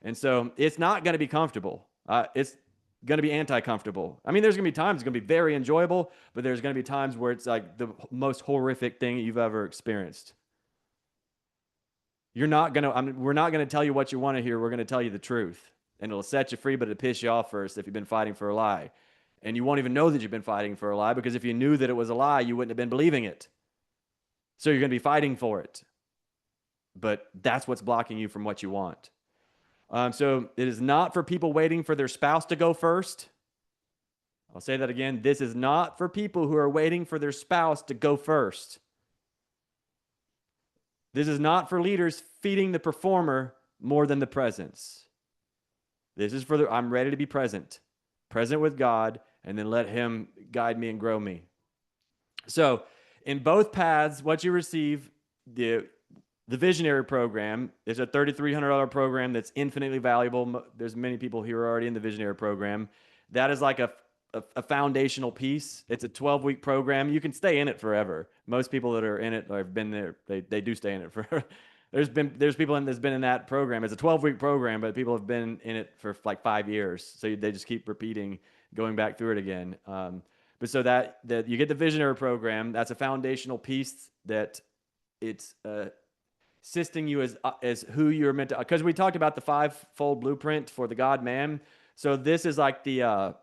And so it's not going to be comfortable. It's going to be anti-comfortable. There's going to be times it's going to be very enjoyable, but there's going to be times where it's like the most horrific thing you've ever experienced. We're not going to tell you what you want to hear. We're going to tell you the truth. And it'll set you free, but it'll piss you off first if you've been fighting for a lie. And you won't even know that you've been fighting for a lie, because if you knew that it was a lie, you wouldn't have been believing it. So you're going to be fighting for it. But that's what's blocking you from what you want. So it is not for people waiting for their spouse to go first. I'll say that again. This is not for people who are waiting for their spouse to go first. This is not for leaders feeding the performer more than the presence. This is for I'm ready to be present with God, and then let him guide me and grow me. So in both paths, what you receive, the visionary program is a $3,300 program that's infinitely valuable. There's many people here who are already in the visionary program. That is like a foundational piece. It's a 12-week program. You can stay in it forever. Most people that are in it or have been there, they do stay in it forever. There's people that's been in that program. It's a 12-week program, but people have been in it for like 5 years. So they just keep repeating, going back through it again. But so that you get the visionary program, that's a foundational piece that it's assisting you as who you're meant to, because we talked about the 5-fold blueprint for the God man. So this is like the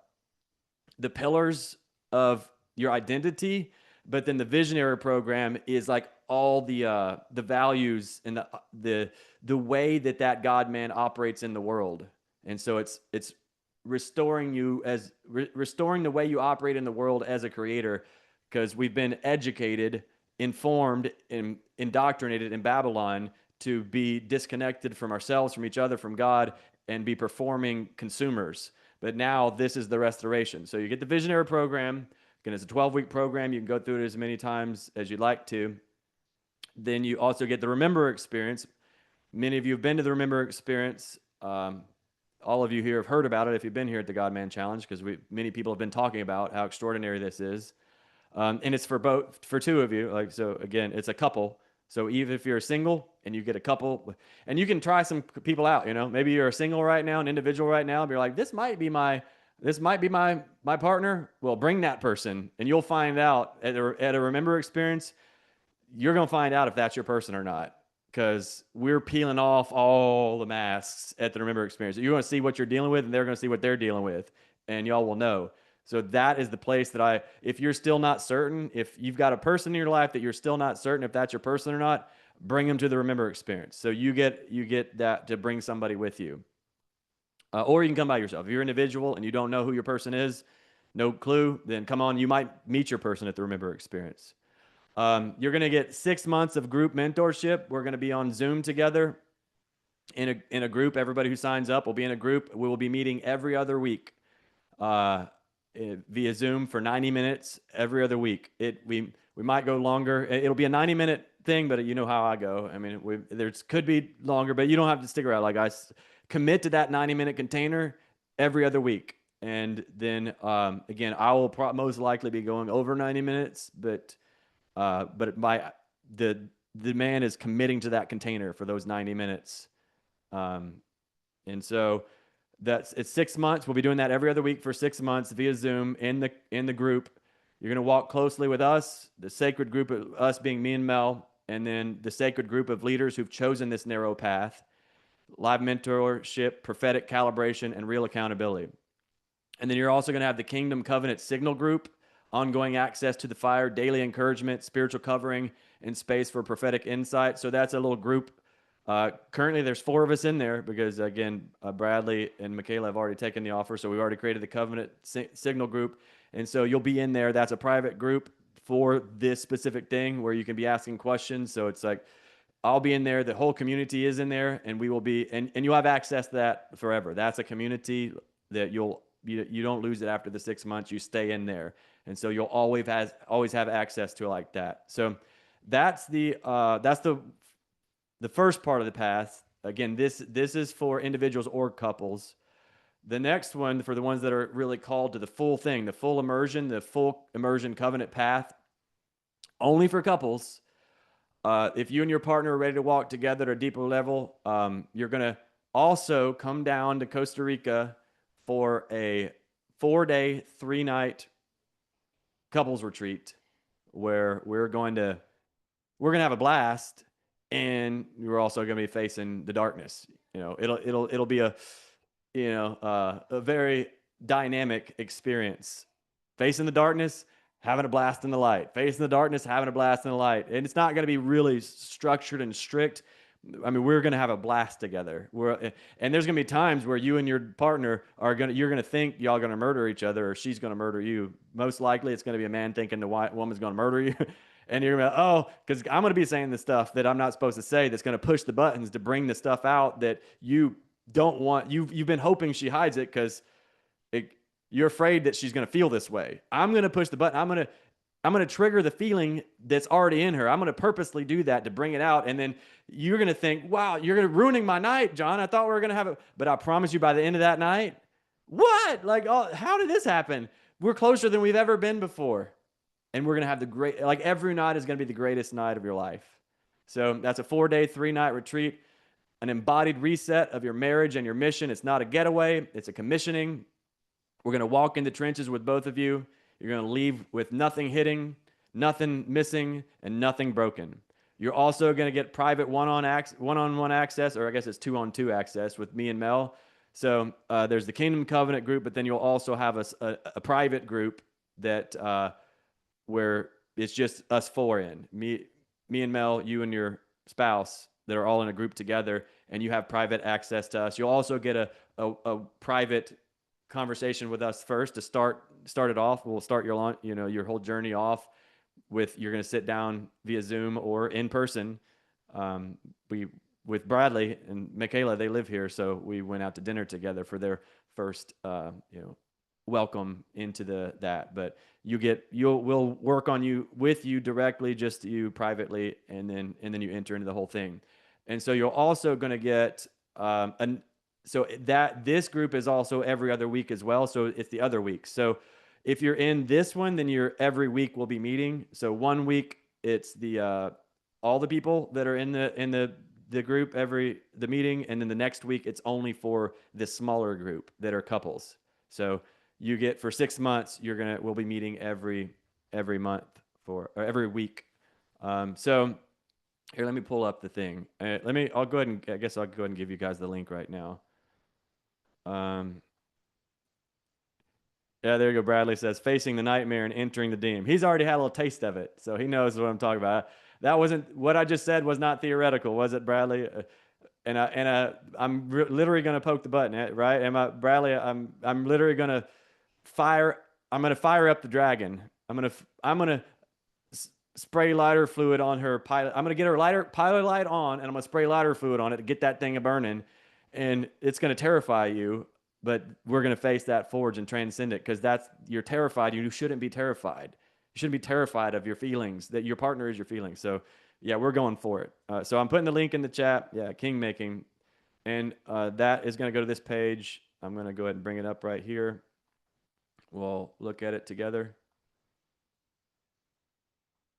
pillars of your identity, but then the visionary program is like all the values and the way that God man operates in the world. And so it's restoring you restoring the way you operate in the world as a creator, because we've been educated, informed, and indoctrinated in Babylon to be disconnected from ourselves, from each other, from God, and be performing consumers. But now this is the restoration. So you get the visionary program. Again, it's a 12-week program. You can go through it as many times as you'd like to. Then you also get the Remember experience. Many of you have been to the Remember experience. All of you here have heard about it if you've been here at the God Man Challenge, because many people have been talking about how extraordinary this is. And it's for two of you. Like, so again, it's a couple. So even if you're single and you get a couple, and you can try some people out, maybe you're a single right now, an individual right now, and you're like, this might be my partner. Well, bring that person, and you'll find out at a Remember experience, you're going to find out if that's your person or not, because we're peeling off all the masks at the Remember experience. You're going to see what you're dealing with, and they're going to see what they're dealing with, and y'all will know. So that is the place that if you're still not certain, if you've got a person in your life that you're still not certain if that's your person or not, bring them to the Remember experience. So you get that to bring somebody with you. Or you can come by yourself. If you're an individual and you don't know who your person is, no clue, then come on, you might meet your person at the Remember experience. You're going to get 6 months of group mentorship. We're going to be on Zoom together in a group. Everybody who signs up will be in a group. We will be meeting every other week via Zoom for 90 minutes every other week. We might go longer. It'll be a 90-minute thing, but you know how I go. I mean, there could be longer, but you don't have to stick around. Like, I commit to that 90-minute container every other week. And then, again, I will most likely be going over 90 minutes, but the man is committing to that container for those 90 minutes. And so it's 6 months. We'll be doing that every other week for 6 months via Zoom in the group. You're going to walk closely with us, the sacred group of us being me and Mel, and then the sacred group of leaders who've chosen this narrow path, live mentorship, prophetic calibration, and real accountability. And then you're also going to have the Kingdom Covenant Signal Group, ongoing access to the fire, daily encouragement, spiritual covering, and space for prophetic insight. So that's a little group. Currently, there's 4 of us in there because, again, Bradley and Michaela have already taken the offer. So we've already created the Covenant Signal Group. And so you'll be in there. That's a private group for this specific thing where you can be asking questions. So it's like, I'll be in there. The whole community is in there, and we will be, and you'll have access to that forever. That's a community that you don't lose it after the 6 months. You stay in there. And so you'll always have access to it like that. So that's the first part of the path. Again, this is for individuals or couples. The next one, for the ones that are really called to the full thing, the full immersion covenant path, only for couples. If you and your partner are ready to walk together at a deeper level, you're going to also come down to Costa Rica for a 4-day, 3-night couples retreat where we're going to have a blast, and we're also going to be facing the darkness. It'll be a very dynamic experience, facing the darkness, having a blast in the light, facing the darkness, having a blast in the light. And it's not going to be really structured and strict. I mean, we're going to have a blast together. And there's going to be times where you and your partner you're going to think y'all going to murder each other, or she's going to murder you. Most likely it's going to be a man thinking the woman's going to murder you. And you're going to, because I'm going to be saying the stuff that I'm not supposed to say, that's going to push the buttons to bring the stuff out that you don't want. You've been hoping she hides it because you're afraid that she's going to feel this way. I'm going to push the button. I'm going to trigger the feeling that's already in her. I'm going to purposely do that to bring it out. And then you're going to think, wow, you're ruining my night, John. I thought we were going to have it. But I promise you, by the end of that night, what? Like, how did this happen? We're closer than we've ever been before. And we're going to have every night is going to be the greatest night of your life. So that's a 4-day, 3-night retreat, an embodied reset of your marriage and your mission. It's not a getaway. It's a commissioning. We're going to walk in the trenches with both of you. You're going to leave with nothing hitting, nothing missing, and nothing broken. You're also going to get private one-on-one access, or I guess it's 2-on-2 access with me and Mel. So there's the Kingdom Covenant group, but then you'll also have a private group that where it's just us 4 in. Me and Mel, you and your spouse, that are all in a group together, and you have private access to us. You'll also get a private conversation with us first to start it off. We'll start your whole journey off, you're going to sit down via Zoom or in person. With Bradley and Michaela, they live here, so we went out to dinner together for their first, welcome into that. But we'll work on with you directly, just you privately, and then you enter into the whole thing. And so you're also going to get so that this group is also every other week as well. So it's the other week. So if you're in this one, then every week we'll be meeting. So 1 week it's all the people that are in the group the meeting, and then the next week it's only for the smaller group that are couples. So you get for 6 months we'll be meeting every month or every week. So here, let me pull up the thing. I'll go ahead and give you guys the link right now. Yeah, there you go. Bradley says, facing the nightmare and entering the demon. He's already had a little taste of it, so he knows what I'm talking about. That wasn't what I just said. Was not theoretical, was it, Bradley? I'm literally going to poke the button, right? Bradley? I'm literally going to fire. I'm going to fire up the dragon. I'm going to spray lighter fluid on her pilot. I'm going to get her pilot light on, and I'm going to spray lighter fluid on it to get that thing a burning, and it's going to terrify you. But we're going to face that forge and transcend it, because you're terrified. You shouldn't be terrified. You shouldn't be terrified of your feelings, that your partner is your feelings. So yeah, we're going for it. So I'm putting the link in the chat. Yeah, Kingmaking. And that is going to go to this page. I'm going to go ahead and bring it up right here. We'll look at it together.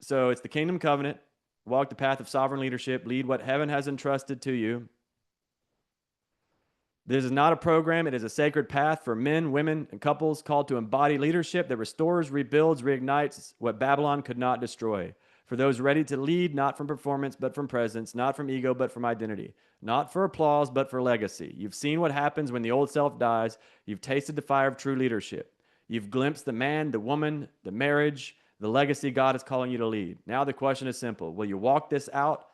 So it's the Kingdom Covenant. Walk the path of sovereign leadership. Lead what heaven has entrusted to you. This is not a program. It is a sacred path for men, women, and couples called to embody leadership that restores, rebuilds, reignites what Babylon could not destroy. For those ready to lead, not from performance, but from presence, not from ego, but from identity, not for applause, but for legacy. You've seen what happens when the old self dies. You've tasted the fire of true leadership. You've glimpsed the man, the woman, the marriage, the legacy God is calling you to lead. Now the question is simple. Will you walk this out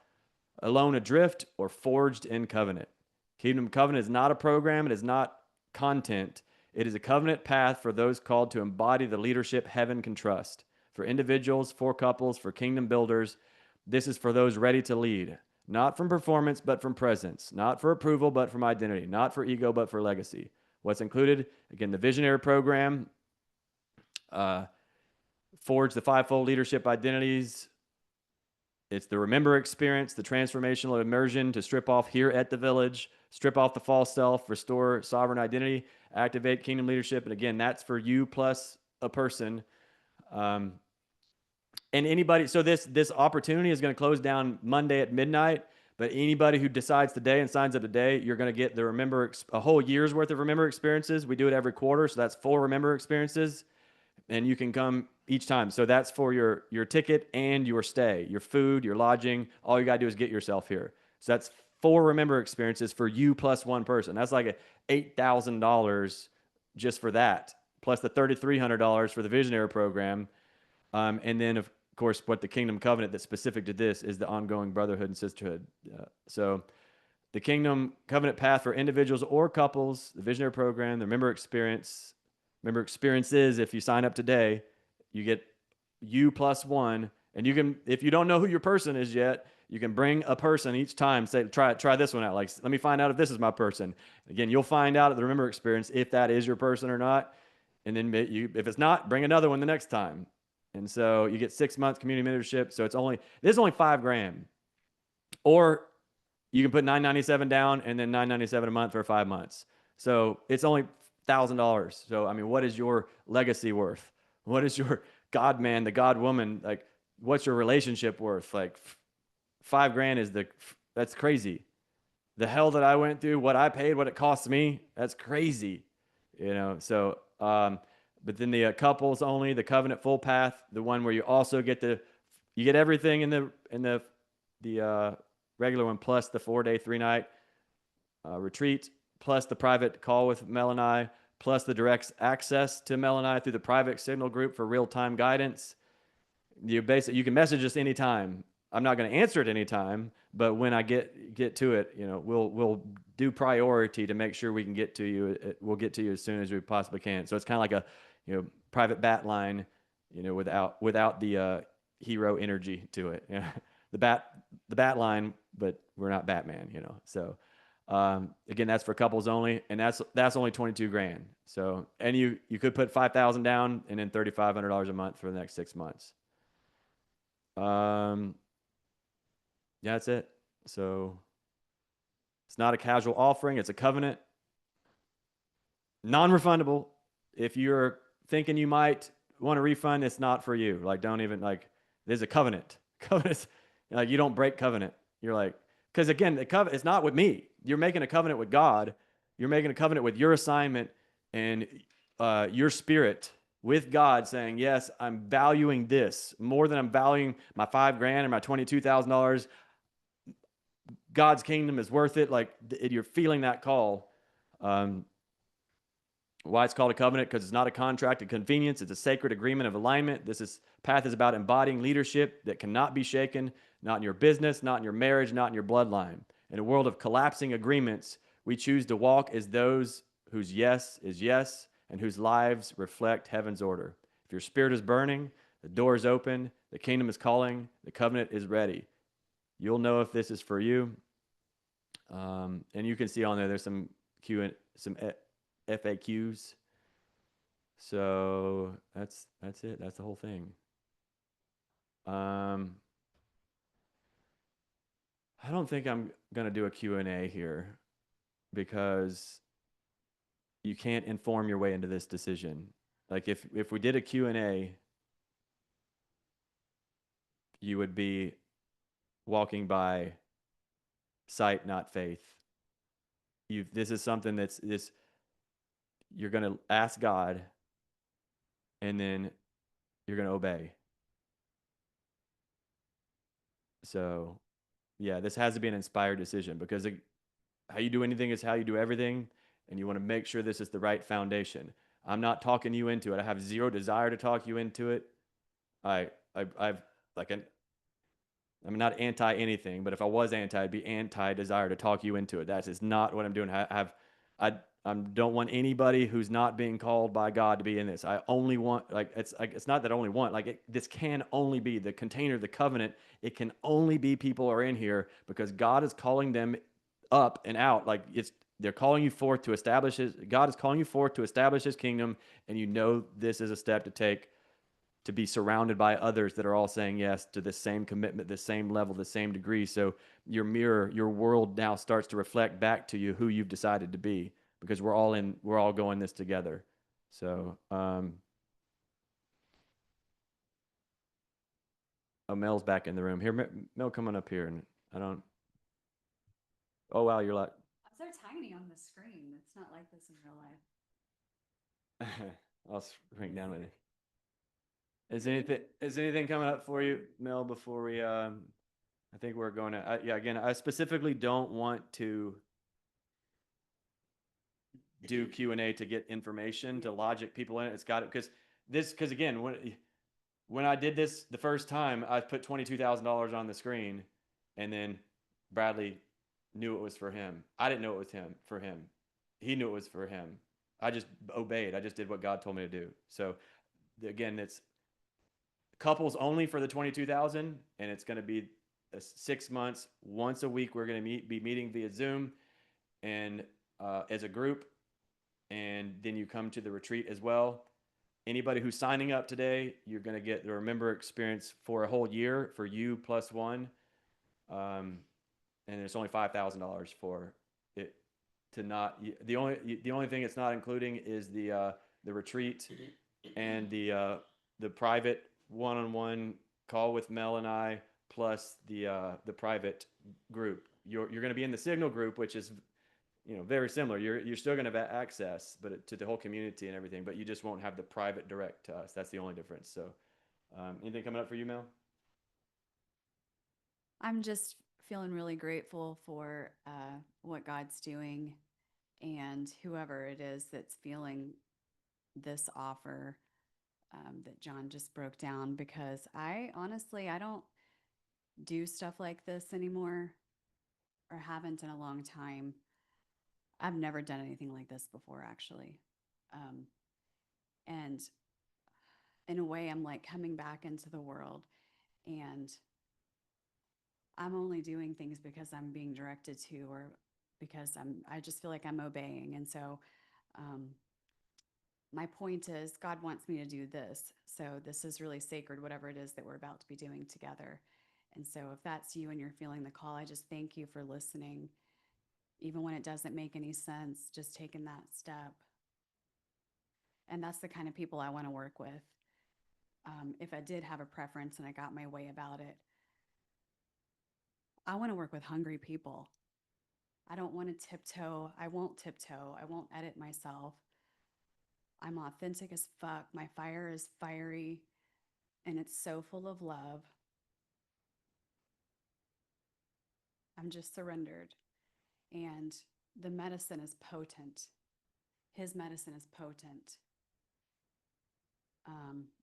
alone adrift or forged in covenant? Kingdom Covenant is not a program. It is not content. It is a covenant path for those called to embody the leadership heaven can trust. For individuals, for couples, for kingdom builders, this is for those ready to lead. Not from performance, but from presence. Not for approval, but from identity. Not for ego, but for legacy. What's included? Again, the visionary program, forge the fivefold leadership identities. It's the remember experience, the transformational immersion to strip off here at the village, strip off the false self, restore sovereign identity, activate kingdom leadership. And again, that's for you plus a person. And anybody, so this opportunity is going to close down Monday at midnight, but anybody who decides today and signs up today, you're going to get a whole year's worth of remember experiences. We do it every quarter. So that's 4 remember experiences, and you can come each time. So that's for your ticket and your stay, your food, your lodging. All you got to do is get yourself here. So that's 4 remember experiences for you plus one person. That's like $8,000 just for that, plus the $3,300 for the visionary program. And then, of course, what the Kingdom Covenant that's specific to this is the ongoing brotherhood and sisterhood. So the Kingdom Covenant path for individuals or couples, the visionary program, the remember experiences, if you sign up today, you get you plus one. And you can, if you don't know who your person is yet, you can bring a person each time. Say, try this one out. Like, let me find out if this is my person. Again, you'll find out at the remember experience if that is your person or not. And then if it's not, bring another one the next time. And so you get 6 months community mentorship. So this is only $5,000. Or you can put $997 down and then $997 a month for 5 months. So it's only $1,000. So I mean, what is your legacy worth? What is your God man, the God woman? Like, what's your relationship worth? Like, $5,000 that's crazy. The hell that I went through, what I paid, what it cost me, that's crazy. So but then the couples only, the covenant full path, the one where you also get everything in the regular one, plus the 4-day 3-night retreat, plus the private call with Mel and I, plus the direct access to Mel and I through the private signal group for real-time guidance. You can message us anytime. I'm not going to answer at any time, but when I get to it, we'll do priority to make sure we can get to you. We'll get to you as soon as we possibly can. So it's kind of like a private bat line, without the hero energy to it. Yeah. The bat line, but we're not Batman, you know. So again, that's for couples only, and that's only 22 grand. So, and you could put 5,000 down and then $3,500 a month for the next 6 months. Yeah, that's it. So it's not a casual offering, it's a covenant. Non-refundable. If you're thinking you might want a refund, it's not for you. Like, don't even like, there's a covenant. Covenants, like, you don't break covenant. You're like, because again, the covenant, it's not with me. You're making a covenant with God. You're making a covenant with your assignment and your spirit with God, saying, yes, I'm valuing this more than I'm valuing my $5,000 or my $22,000. God's kingdom is worth it. Like, you're feeling that call. Why it's called a covenant? Because it's not a contract of convenience. It's a sacred agreement of alignment. Path is about embodying leadership that cannot be shaken, not in your business, not in your marriage, not in your bloodline. In a world of collapsing agreements, we choose to walk as those whose yes is yes and whose lives reflect heaven's order. If your spirit is burning, the door is open, the kingdom is calling, the covenant is ready. You'll know if this is for you. And you can see on there's some FAQs. So that's it. That's the whole thing. I don't think I'm gonna do a Q&A here because you can't inform your way into this decision. Like if we did a Q&A, you would be walking by sight, not faith. This is something you're gonna ask God, and then you're gonna obey. So yeah, this has to be an inspired decision because how you do anything is how you do everything, and you want to make sure this is the right foundation. I'm not talking you into it. I have zero desire to talk you into it. I've like I'm not anti anything, but if I was anti, I'd be anti desire to talk you into it. That's just not what I'm doing. I don't want anybody who's not being called by God to be in this. I only want it's not that I only want this can only be the container of the covenant. It can only be people are in here because God is calling them up and out. They're calling you forth to establish God is calling you forth to establish his kingdom, and you know this is a step to take to be surrounded by others that are all saying yes to the same commitment, the same level, the same degree. So your mirror, your world now starts to reflect back to you who you've decided to be, because we're all going this together. So, Mel's back in the room. Here, Mel, coming up here, and oh wow, you're like, I'm so tiny on the screen. It's not like this in real life. I'll shrink down with it. Is anything coming up for you, Mel, before we, I think we're going to, yeah, again, I specifically don't want to do Q&A to get information, to logic people in it. It's got it, because again, when I did this the first time, I put $22,000 on the screen, and then Bradley knew it was for him. I didn't know it was for him. He knew it was for him. I just obeyed. I just did what God told me to do. So again, it's couples only for the 22,000, and it's going to be 6 months, once a week. We're going to be meeting via Zoom and as a group, and then you come to the retreat as well. Anybody who's signing up today, you're going to get the Remember experience for a whole year for you plus one, and it's only $5,000 for it to not. The only thing it's not including is the retreat and the private one-on-one call with Mel and I, plus the private group. You're going to be in the Signal group, which is very similar. You're still going to have access, but to the whole community and everything. But you just won't have the private direct to us. That's the only difference. So, anything coming up for you, Mel? I'm just feeling really grateful for what God's doing, and whoever it is that's feeling this offer that John just broke down, because I don't do stuff like this anymore, or haven't in a long time. I've never done anything like this before, actually. And in a way, I'm like coming back into the world And I'm only doing things because I'm being directed to, or because I just feel like I'm obeying. And so, my point is, God wants me to do this. So this is really sacred, whatever it is that we're about to be doing together. And so if that's you and you're feeling the call, I just thank you for listening. Even when it doesn't make any sense, just taking that step. And that's the kind of people I want to work with. If I did have a preference and I got my way about it, I want to work with hungry people. I don't want to tiptoe. I won't tiptoe. I won't edit myself. I'm authentic as fuck. My fire is fiery and it's so full of love. I'm just surrendered. And the medicine is potent. His medicine is potent.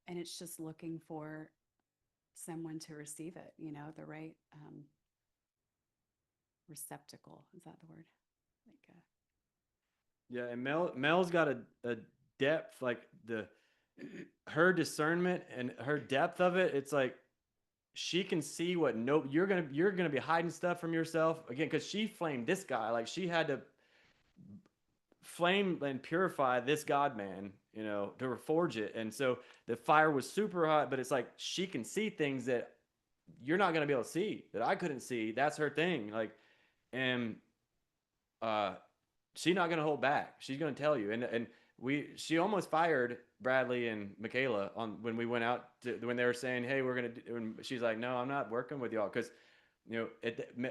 And it's just looking for someone to receive it, you know, the right receptacle. Is that the word? Like Yeah, and Mel's got a depth, like her discernment and her depth of it. It's like she can see what you're gonna be hiding stuff from yourself again, because she flamed this guy. Like she had to flame and purify this God man, you know, to reforge it. And so the fire was super hot, but it's like she can see things that you're not gonna be able to see, that I couldn't see. That's her thing. Like, and she's not gonna hold back. She's gonna tell you. And she almost fired Bradley and Michaela on when we went out to, when they were saying, hey, we're gonna do, and she's like, no, I'm not working with y'all, because you know,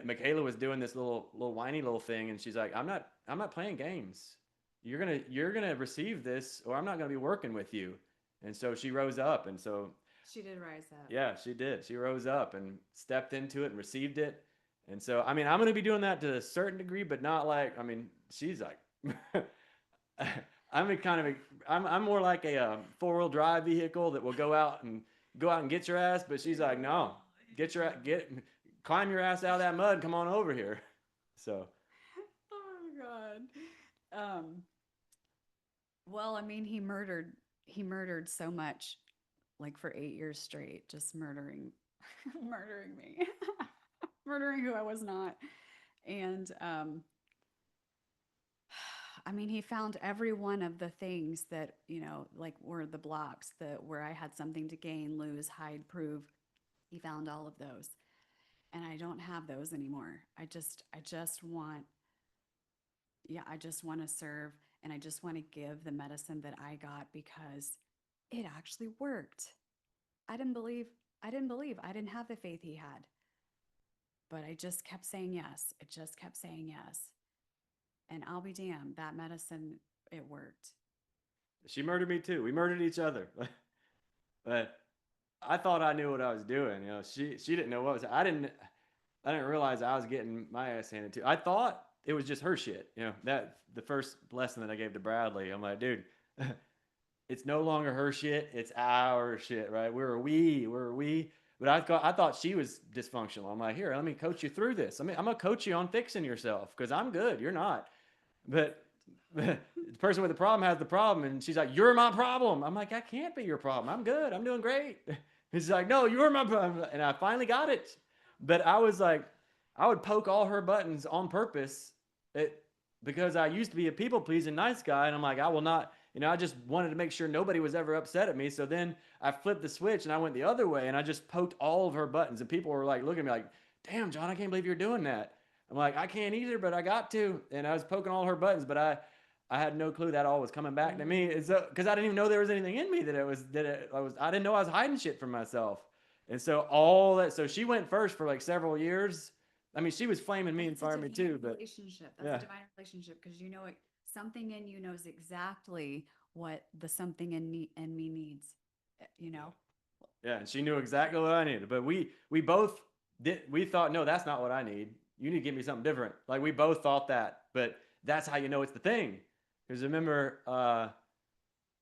Michaela was doing this little whiny little thing, and she's like, I'm not playing games. You're gonna receive this, or I'm not gonna be working with you. And so she rose up, and so she did rise up. yeah, she did. She rose up and stepped into it and received it. And so, I mean, I'm gonna be doing that to a certain degree, but not like, I mean, she's like, I'm more like a 4-wheel drive vehicle that will go out and get your ass. But she's like, no, climb your ass out of that mud and come on over here. So. Oh God. Well, I mean, he murdered so much, like for 8 years straight, just murdering me, murdering who I was not. And, I mean, he found every one of the things that, you know, like were the blocks where I had something to gain, lose, hide, prove. He found all of those. And I don't have those anymore. I just want to serve, and I just want to give the medicine that I got because it actually worked. I didn't believe. I didn't have the faith he had. But I just kept saying yes. It just kept saying yes. And I'll be damned, that medicine, it worked. She murdered me too. We murdered each other. But I thought I knew what I was doing. You know, she didn't know what was. I didn't realize I was getting my ass handed to. I thought it was just her shit. You know, that the first lesson that I gave to Bradley, I'm like, dude, it's no longer her shit. It's our shit, right? We're a we. But I thought she was dysfunctional. I'm like, here, let me coach you through this. I'm gonna coach you on fixing yourself, because I'm good. You're not. But the person with the problem has the problem, and she's like, you're my problem. I'm like, I can't be your problem. I'm good. I'm doing great. He's like, no, you're my problem. And I finally got it. But I was like, I would poke all her buttons on purpose because I used to be a people-pleasing nice guy. And I'm like, I will not, you know, I just wanted to make sure nobody was ever upset at me. So then I flipped the switch and I went the other way, and I just poked all of her buttons. And people were like, looking at me like, damn, John, I can't believe you're doing that. I'm like, I can't either, but I got to. And I was poking all her buttons, but I had no clue that all was coming back to me. So, because I didn't even know there was anything in me I didn't know I was hiding shit from myself. And so so she went first for like several years. I mean, she was flaming me and firing me too, but relationship. That's a divine relationship, because you know it. Something in you knows exactly what the something in me needs. You know. Yeah, and she knew exactly what I needed. But we both did. We thought, no, that's not what I need. You need to give me something different. Like, we both thought that, but that's how you know it's the thing. Because remember,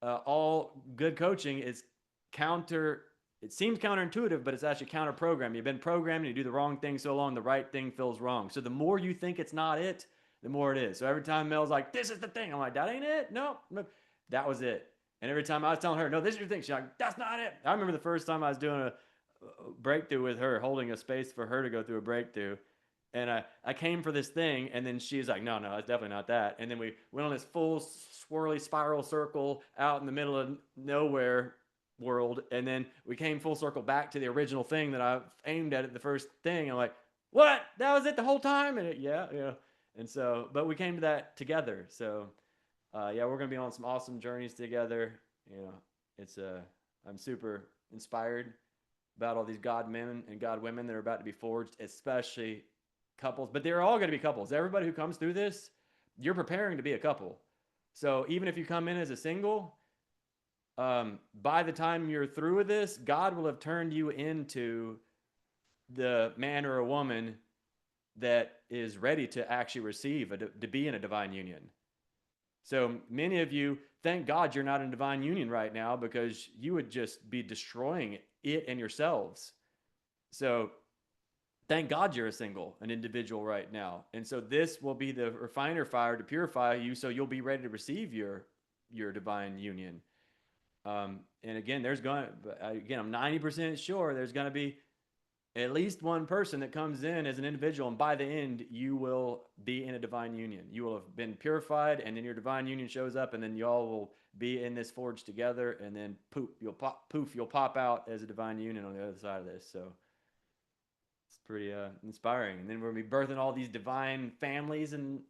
all good coaching is it seems counterintuitive, but it's actually counter-programmed. You've been programmed, and you do the wrong thing so long, the right thing feels wrong. So the more you think it's not it, the more it is. So every time Mel's like, this is the thing, I'm like, that ain't it? No, that was it. And every time I was telling her, no, this is your thing, she's like, that's not it. I remember the first time I was doing breakthrough with her, holding a space for her to go through a breakthrough. And I came for this thing, and then she's like, no, it's definitely not that. And then we went on this full swirly spiral circle out in the middle of nowhere world. And then we came full circle back to the original thing that I aimed at the first thing. I'm like, what? That was it the whole time? And yeah. And so, but we came to that together. So, yeah, we're going to be on some awesome journeys together. I'm super inspired about all these God men and God women that are about to be forged, especially couples, but they're all going to be couples. Everybody who comes through this, you're preparing to be a couple. So even if you come in as a single, by the time you're through with this, God will have turned you into the man or a woman that is ready to actually receive, to be in a divine union. So many of you, thank God you're not in divine union right now, because you would just be destroying it and yourselves. So thank God you're an individual right now. And so this will be the refiner fire to purify you, so you'll be ready to receive your divine union. And again, I'm 90% sure there's going to be at least one person that comes in as an individual, and by the end, you will be in a divine union. You will have been purified, and then your divine union shows up, and then y'all will be in this forge together, and then you'll pop out as a divine union on the other side of this. So it's pretty inspiring. And then we're going to be birthing all these divine families and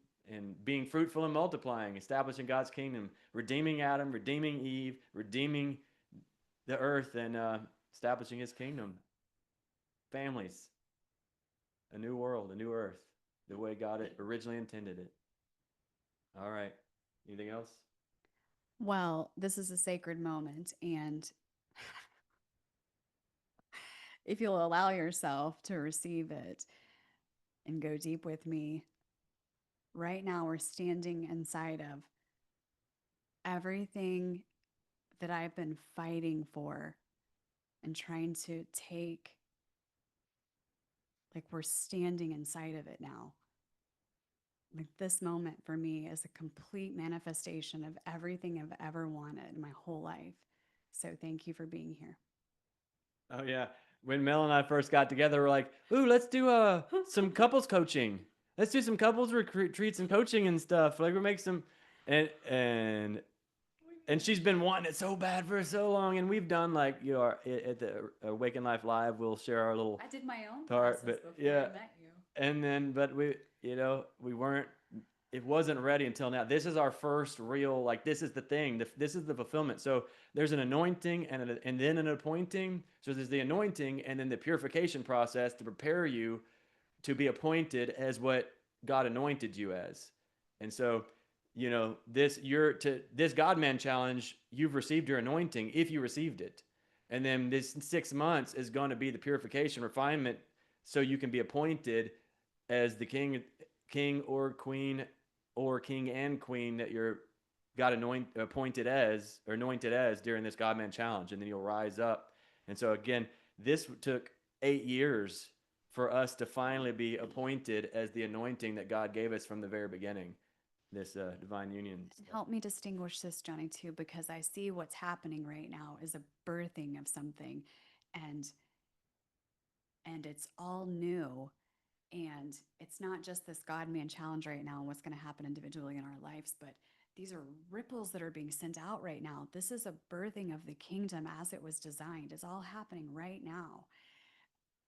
being fruitful and multiplying, establishing God's kingdom, redeeming Adam, redeeming Eve, redeeming the earth, and establishing his kingdom. Families, a new world, a new earth, the way God originally intended it. All right. Anything else? Well, this is a sacred moment, and if you'll allow yourself to receive it and go deep with me, right now we're standing inside of everything that I've been fighting for and trying to take. Like, we're standing inside of it now. Like, this moment for me is a complete manifestation of everything I've ever wanted in my whole life. So thank you for being here. Oh yeah. When Mel and I first got together, we're like, ooh, let's do some couples coaching. Let's do some couples retreats and coaching and stuff. Like, we make some, and she's been wanting it so bad for so long. And we've done, like, at the Awaken Life Live, we'll share our little I did my own part, classes but before yeah. I met you. And then, but it wasn't ready until now. This is our first real, like, this is the thing. This is the fulfillment. So there's an anointing and then an appointing. So there's the anointing and then the purification process to prepare you to be appointed as what God anointed you as. And so, this God-man challenge, you've received your anointing if you received it. And then this 6 months is going to be the purification, refinement, so you can be appointed as the king or queen, or king and queen that you're appointed as, or anointed as, during this God-man challenge. And then you'll rise up. And so again, this took 8 years for us to finally be appointed as the anointing that God gave us from the very beginning, this divine union. And help me distinguish this, Johnny, too, because I see what's happening right now is a birthing of something, and it's all new. And it's not just this God-man challenge right now and what's going to happen individually in our lives, but these are ripples that are being sent out right now. This is a birthing of the kingdom as it was designed. It's all happening right now.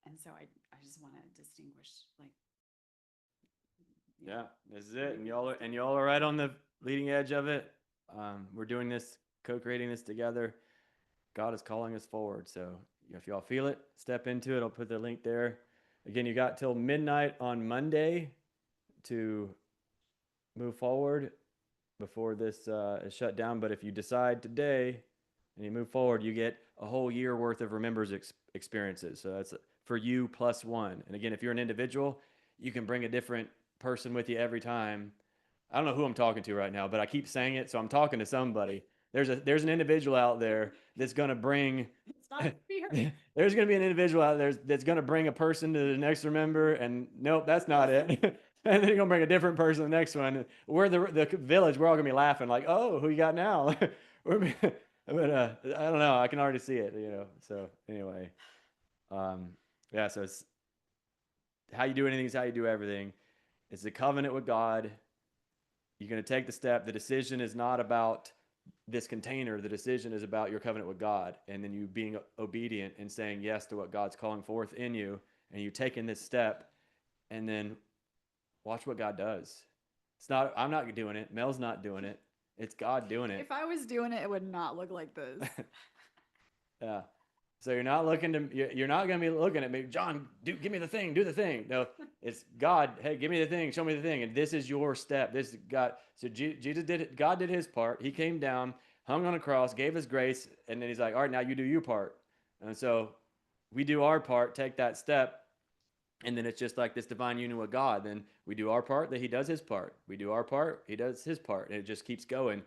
And so I just want to distinguish, like, yeah, this is it. And y'all are right on the leading edge of it. We're doing this, co-creating this together. God is calling us forward. So if y'all feel it, step into it. I'll put the link there. Again, you got till midnight on Monday to move forward before this is shut down. But if you decide today and you move forward, you get a whole year worth of Remembers experiences. So that's for you +1. And again, if you're an individual, you can bring a different person with you every time. I don't know who I'm talking to right now, but I keep saying it, so I'm talking to somebody. There's an individual out there that's going to bring. It's not fear. There's going to be an individual out there that's going to bring a person to the next Remember, and nope, that's not it. And then you're going to bring a different person to the next one. We're the village. We're all going to be laughing like, oh, who you got now? But I don't know. I can already see it. So anyway, Yeah, so it's how you do anything is how you do everything. It's a covenant with God. You're going to take the step. The decision is not about this container. The decision is about your covenant with God, and then you being obedient and saying yes to what God's calling forth in you, and you taking this step, and then watch what God does. It's not, I'm not doing it. Mel's not doing it. It's God doing it. If I was doing it, it would not look like this. Yeah. So you're not looking to, you're not going to be looking at me, John, give me the thing, do the thing. No, it's God. Hey, give me the thing, show me the thing. And this is your step. This is God. So Jesus did it. God did his part. He came down, hung on a cross, gave us grace. And then he's like, all right, now you do your part. And so we do our part, take that step. And then it's just like this divine union with God. Then we do our part, then he does his part. We do our part, he does his part. And it just keeps going.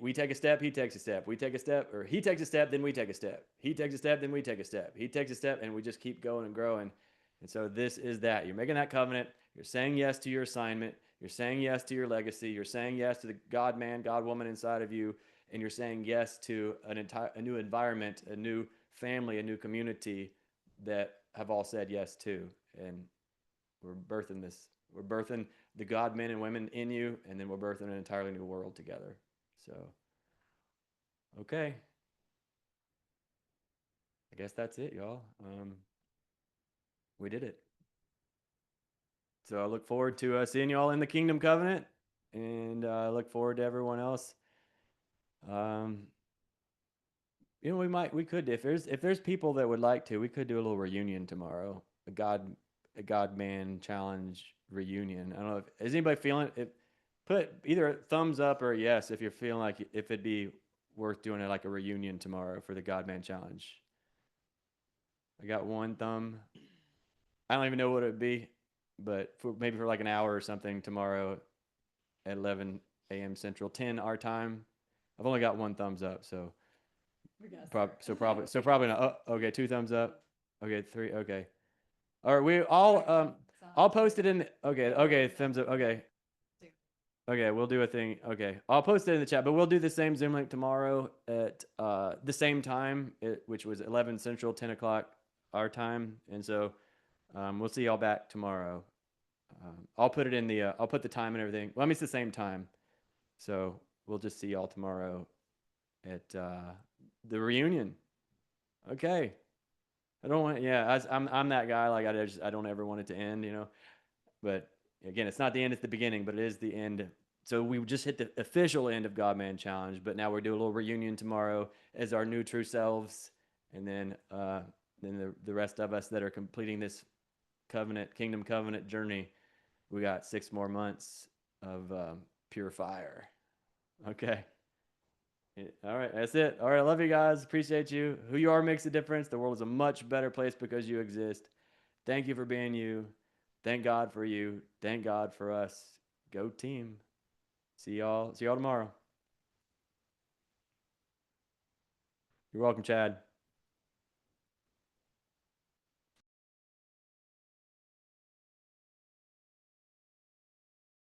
We take a step, he takes a step. We take a step, or he takes a step, then we take a step. He takes a step, then we take a step. He takes a step, and we just keep going and growing. And so this is that. You're making that covenant. You're saying yes to your assignment. You're saying yes to your legacy. You're saying yes to the God man, God woman inside of you. And you're saying yes to a new environment, a new family, a new community that have all said yes to. And we're birthing this. We're birthing the God men and women in you, and then we're birthing an entirely new world together. So, okay. I guess that's it, y'all. We did it. So I look forward to seeing you all in the Kingdom Covenant, and I look forward to everyone else. You know, we could, if there's people that would like to, we could do a little reunion tomorrow, a God Man Challenge reunion. I don't know is anybody feeling it. Put either a thumbs up or a yes if you're feeling like if it'd be worth doing it like a reunion tomorrow for the God Man Challenge. I got one thumb. I don't even know what it'd be, but maybe for like an hour or something tomorrow at 11 a.m. Central, 10 our time. I've only got one thumbs up, so probably not. Oh, okay, 2 thumbs up. Okay, 3. Okay. All right, I'll post it in. Okay, thumbs up. Okay, we'll do a thing. Okay, I'll post it in the chat, but we'll do the same Zoom link tomorrow at the same time, which was 11 Central, 10 o'clock our time. And so we'll see y'all back tomorrow. I'll put it in the, I'll put the time and everything. Well, I mean, it's the same time. So we'll just see y'all tomorrow at the reunion. Okay. I don't want, yeah, I'm that guy. Like I don't ever want it to end, you know, but again, it's not the end, it's the beginning, but it is the end. So we just hit the official end of God Man Challenge, but now we're doing a little reunion tomorrow as our new true selves. And then the rest of us that are completing this kingdom covenant journey, we got 6 more months of pure fire. Okay. All right, that's it. All right, I love you guys. Appreciate you. Who you are makes a difference. The world is a much better place because you exist. Thank you for being you. Thank God for you. Thank God for us. Go team. See y'all tomorrow. You're welcome, Chad.